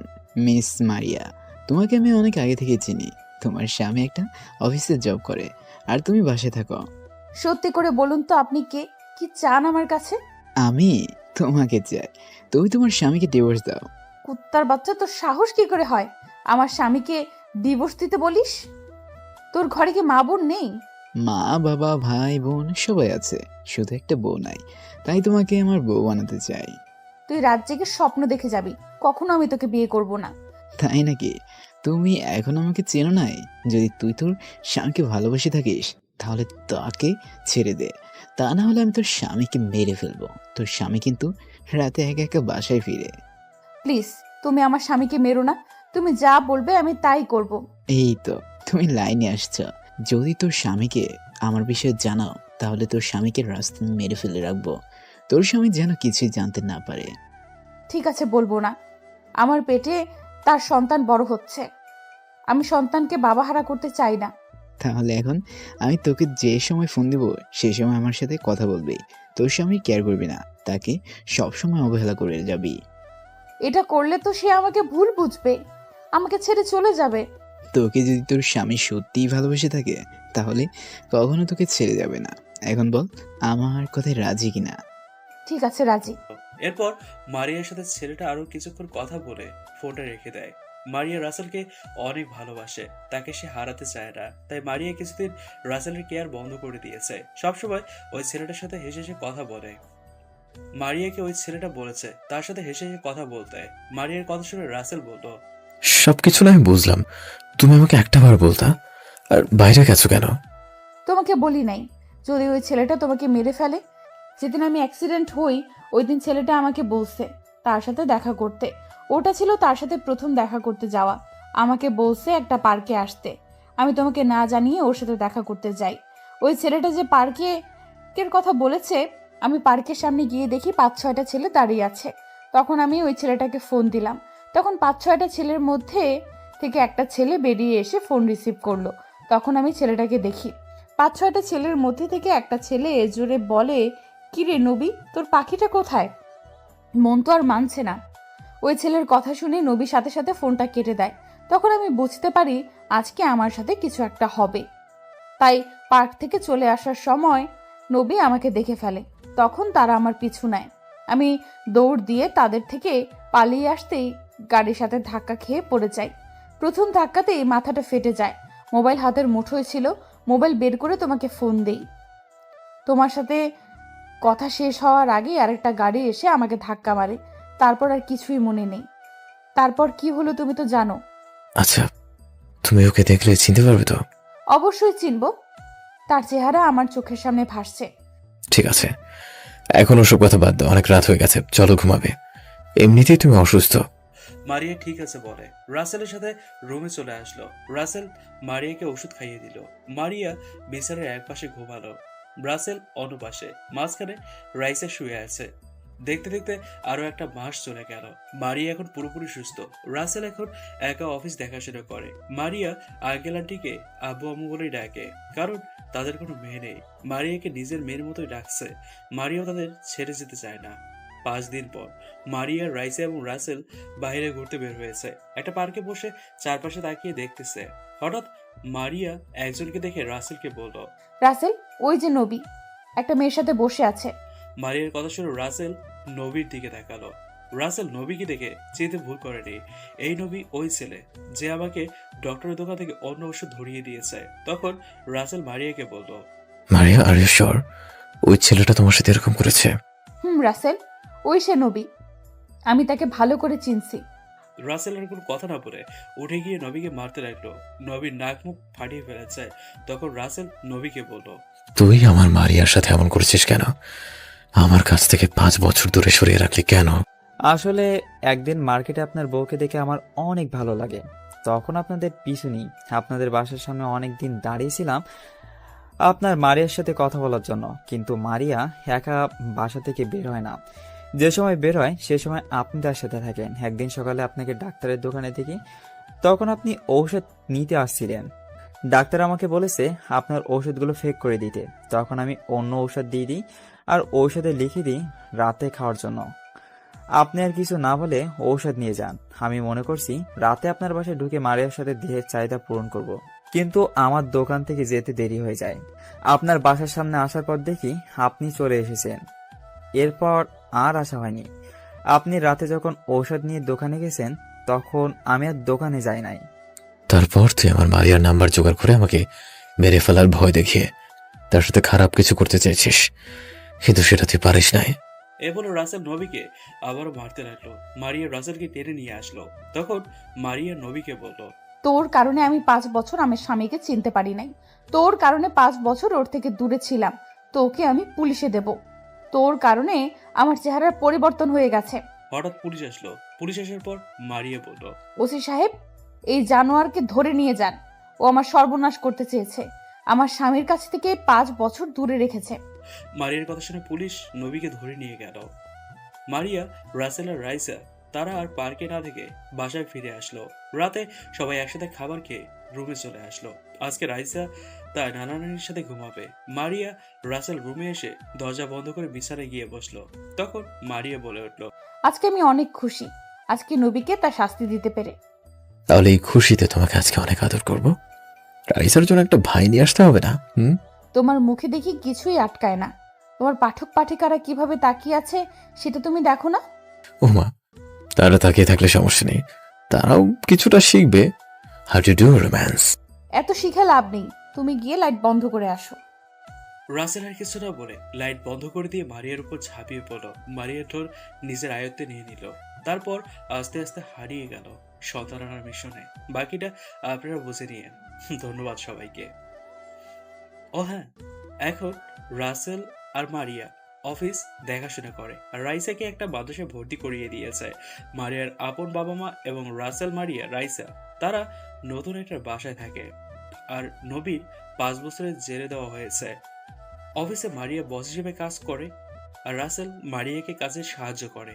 মিস মারিয়া, তোমাকে আমি অনেক আগে থেকে চিনি। তোমার স্বামী একটা অফিসে জব করে আর তুমি বাসায় থাকো। সত্যি করে বলুন তো আপনি কে? কি চান আমার কাছে? আমি তোমাকে চাই, তুমি তোমার স্বামীকে ডিভোর্স দাও। কুত্তার বাচ্চা, তোর সাহস কি করে হয় আমার স্বামীকে ডিভোর্স দিতে বলিস? তোর ঘরে কি মা বোন নেই? মা বাবা ভাই বোন সবাই আছে, শুধু একটা বউ নাই, তাই তোমাকে আমার বউ বানাতে চাই। তুই রাত জেগে স্বপ্ন দেখে যাবি, কখনো আমি তোকে বিয়ে করব না। তাই নাকি? তুমি এখন আমাকে চেনো নাই? যদি তুই তোর স্বামীকে ভালোবেসে থাকিস তাহলে তাকে ছেড়ে দে, তা না হলে আমি তোর স্বামীকে মেরে ফেলবো। তোর স্বামী কিন্তু রাতে একা একা বাসায় ফিরে। প্লিজ, তুমি আমার স্বামীকে মেরো না। তুমি যা বলবে আমি তাই করব। এই তো তুমি লাইনে আসছো। যদি তোর স্বামীকে আমার বিষয়ে জানাও তাহলে তোর স্বামীকে রাস্তায় মেরে ফেলে রাখবো। তোর স্বামী যেন কিছুই জানতে না পারে। ঠিক আছে, বলবো না। আমার পেটে তার সন্তান বড় হচ্ছে, আমি সন্তানকে বাবাহারা করতে চাই না। তাহলে এখন আমি তোকে যে সময় ফোন দিব সেই সময় আমার সাথে কথা বলবি। তোর স্বামী কেয়ার করবি না, তাকে সবসময় অবহেলা করে যাবি। এটা করলে তো সে আমাকে ভুল বুঝবে, আমাকে ছেড়ে চলে যাবে। তোকে যদি তোর স্বামী সত্যিই ভালোবেসে থাকে তাহলে কখনো তোকে ছেড়ে যাবে না। এখন বল আমার কথায় রাজি কিনা? ঠিক আছে, রাজি। এরপর মারিয়ার সাথে ছেলেটা আরো কিছুক্ষণ কথা বলে ফোনটা রেখে দেয়। মারিয়া রাসেলকে অনেক ভালোবাসে, তাকে সে হারাতে চায় না। তাই মারিয়া কিছুদিন রাসেলের কেয়ার বন্ধ করে দিয়েছে। সবসময় ওই ছেলেটার সাথে হেসে হেসে কথা বলে। মারিয়াকে ওই ছেলেটা বলেছে তার সাথে হেসে হেসে কথা বলতে। মারিয়ার কথা শুনে রাসেল বলল, সবকিছু না আমি বুঝলাম, তুমি আমাকে একটা বার বলতা, আর বাইরে গেছো কেন? তোমাকে বলি নাই যদি ওই ছেলেটা তোমাকে মেরে ফেলে? যেদিন আমি অ্যাক্সিডেন্ট হই ওই দিন ছেলেটা আমাকে বলছে তার সাথে দেখা করতে। ওটা ছিল তার সাথে প্রথম দেখা করতে যাওয়া। আমাকে বলছে একটা পার্কে আসতে, আমি তোমাকে না জানিয়ে ওর সাথে দেখা করতে যাই। ওই ছেলেটা যে পার্কের কথা বলেছে, আমি পার্কের সামনে গিয়ে দেখি 5-6টা ছেলে দাঁড়িয়ে আছে। তখন আমি ওই ছেলেটাকে ফোন দিলাম। তখন 5-6টা ছেলের মধ্যে থেকে একটা ছেলে বেরিয়ে এসে ফোন রিসিভ করলো। তখন আমি ছেলেটাকে দেখি। 5-6টা ছেলের মধ্যে থেকে একটা ছেলে জোরে বলে, কিরে নবী, তোর পাখিটা কোথায়? মন তো আর মানছে না। ওই ছেলের কথা শুনে নবী সাথে সাথে ফোনটা কেটে দেয়। তখন আমি বুঝতে পারি আজকে আমার সাথে কিছু একটা হবে। তাই পার্ক থেকে চলে আসার সময় নবী আমাকে দেখে ফেলে। তখন তারা আমার পিছু নেয়। আমি দৌড় দিয়ে তাদের থেকে পালিয়ে আসতেই গাড়ির সাথে ধাক্কা খেয়ে পড়ে যাই। প্রথম ধাক্কাতেই মাথাটা ফেটে যায়। মোবাইল হাতের মুঠোয় ছিল, মোবাইল বের করে তোমাকে ফোন দেই। তোমার সাথে কথা শেষ হওয়ার আগেই আরেকটা গাড়ি এসে আমাকে ধাক্কা মারে। তারপর আর কিছুই মনে নেই। তারপর কি হলো তুমি তো জানো। আচ্ছা, তুমি ওকে দেখলে চিনতে পারবে তো? অবশ্যই চিনব, তার চেহারা আমার চোখের সামনে ভাসছে। ঠিক আছে, এখন ওসব কথা বাদ দাও, অনেক রাত হয়ে গেছে, চলো ঘুমাবে। এমনিতেই তুমি অসুস্থ। মারিয়া ঠিক আছে বলে রাসেলের সাথে রুমে চলে আসলো। রাসেল মারিয়াকে ওষুধ খাইয়ে দিল। মারিয়া বিছানার এক পাশে ঘুমালো, রাসেল অন্য পাশে। মাঝখানে রাইসা শুয়ে আছে। দেখতে দেখতে আরো একটা মাস চলে গেল। মারিয়া এখন পুরোপুরি সুস্থ। রাসেল এখন একা অফিস দেখাশোনা করে। মারিয়া আঙ্কেল আন্টিকে আব্বু আম্মু বলেই ডাকে, কারণ তাদের কোনো মেয়ে নেই। মারিয়াকে নিজের মেয়ের মতোই ডাকছে। মারিয়াও তাদের ছেড়ে যেতে চায় না। 5 দিন পর মারিয়া, রাইসা এবং রাসেল বাইরে ঘুরতে বের হয়েছে। একটা পার্কে বসে চারপাশে তাকিয়ে দেখতেছে। হঠাৎ মারিয়া একজনকে দেখে রাসেলকে বলল, রাসেল, ওই যে নবী একটা মেয়ের সাথে বসে আছে। মারিয়ার কথা শুনে রাসেল নবীর দিকে তাকালো। রাসেল নবীকে দেখে চিনতে ভুল করেনি। এই নবী ওই ছেলে যে আমাকে ডক্টরের দোকান থেকে অন্য ওষুধ ধরিয়ে দিয়েছে। তখন রাসেল মারিয়াকে বলল, মারিয়া, আর ইউ শিওর ওই ছেলেটা তোমার সাথে এরকম করেছে? রাসেল, ওই সে নবী, আমি তাকে ভালো করে চিনছি। রাসেলের কোনো কথা না বলে উঠে গিয়ে নবীকে মারতে লাগলো। নবীর নাক মুখ ফাটিয়ে ফেলেছে। তখন রাসেল নবীকে বলল, তুই আমার মারিয়ার সাথে এমন করেছিস কেন? আমার কাছ থেকে 5 বছর দূরে সরিয়ে রাখলি কেন? আসলে একদিন মার্কেটে আপনার বউকে দেখে আমার অনেক ভালো লাগে। তখন আপনাদের পিছু নেই, আপনাদের বাসার সামনে অনেক দিন দাঁড়িয়েছিলাম। আপনার মারিয়ার সাথে কথা বলার জন্য, কিন্তু মারিয়া একা বাসা থেকে বের হয় না। যে সময় বের হয় সে সময় আপনি তার সাথে থাকেন। একদিন সকালে আপনাকে ডাক্তারের দোকানে দেখি, তখন আপনি ঔষধ নিতে আসছিলেন। ডাক্তার আমাকে বলেছে আপনার ঔষধগুলো ফেক করে দিতে। তখন আমি অন্য ঔষধ দিয়ে দিই আর ঔষধে লিখে দিই রাতে খাওয়ার জন্য। আপনি আর কিছু না বলে ঔষধ নিয়ে যান। আমি মনে করছি রাতে আপনার বাসায় ঢুকে মারিয়ার সাথে দেহের চাহিদা পূরণ করব, কিন্তু আমার দোকান থেকে যেতে দেরি হয়ে যায়। আপনার বাসার সামনে আসার পর দেখি আপনি চলে এসেছেন। এরপর আর আসা হয়নি। আপনি রাতে যখন ঔষধ নিয়ে দোকানে গেছেন তখন আমি আর দোকানে যাই নাই। তারপর তুই আমার মারিয়ার নাম্বার জোগাড় করে আমাকে মেরে ফেলার ভয় দেখিয়ে তার সাথে খারাপ কিছু করতে চাইছিস, কিন্তু সেটা তুই পারিস নাই। এ বলে রাসেল নবীকে আবারও মারতে লাগলো। মারিয়া রাসেলকে টেনে নিয়ে আসলো। তখন মারিয়া নবীকে বলল, তোর কারণে আমি 5 বছর আমার স্বামীকে চিনতে পারি নাই। তোর কারণে 5 বছর ওর থেকে দূরে ছিলাম। তোকে আমি পুলিশে দেব। তোর কারণে আমার চেহারার পরিবর্তন হয়ে গেছে। হঠাৎ পুলিশ আসলো। পুলিশ আসার পর মারিয়া বলল, ওসি সাহেব, এই জানোয়ারকে ধরে নিয়ে যান। ও আমার সর্বনাশ করতে চেয়েছে। আমার স্বামীর কাছ থেকে 5 বছর দূরে রেখেছে। মারিয়ার কথা শুনে পুলিশ নবীকে ধরে নিয়ে গেল। মারিয়া, রাসেল আর রাইসা তারা আর পার্কে না থেকে বাসায় ফিরে আসলো। রাতে সবাই একসাথে খাবার খেয়ে রুমে চলে আসলো। আজকে রাইসা তার নানা নানির সাথে ঘুমাবে। মারিয়া রাসেল রুমে এসে দরজা বন্ধ করে বিছানায় গিয়ে বসলো। তখন মারিয়া বলে উঠল, আজকে আমি অনেক খুশি, আজকে নবীকে তার শাস্তি দিতে পেরে। তাহলে এই খুশিতে তোমাকে আজকে অনেক আদর করবো। রাইসার জন্য একটা ভাই নিয়ে আসতে হবে না? তোমার মুখে দেখি কিছুই আটকায় না। তোমার পাঠক পাঠিকারা কিভাবে তাকিয়ে আছে সেটা তুমি দেখো না? ওমা, তারা তাকিয়ে থাকলে সমস্যা নেই, তারাও কিছুটা শিখবে হাউ টু ডু রোম্যান্স। এত শিখে লাভ নেই, তুমি গিয়ে লাইট বন্ধ করে আসো। রাসেল আর কিছু না বলে লাইট বন্ধ করে দিয়ে মারিয়ার উপর ঝাঁপিয়ে পড়লো। মারিয়া ঠোর নিজের আয়ত্তে নিয়ে নিল। তারপর আস্তে আস্তে হারিয়ে গেল সন্তান আনার মিশনে। বাকিটা আপনারা বুঝে নিয়েন। ধন্যবাদ সবাইকে। ও হ্যাঁ, এখন রাসেল আর মারিয়া অফিস দেখাশোনা করে আর রাইসাকে একটা মাদ্রাসায় ভর্তি করিয়ে দিয়েছে। মারিয়ার আপন বাবা মা এবং রাসেল, মারিয়া, রাইসা তারা নতুন একটা বাসায় থাকে। আর নবীর 5 বছরের জেলে দেওয়া হয়েছে। অফিসে মারিয়া বস হিসেবে কাজ করে আর রাসেল মারিয়াকে কাজে সাহায্য করে।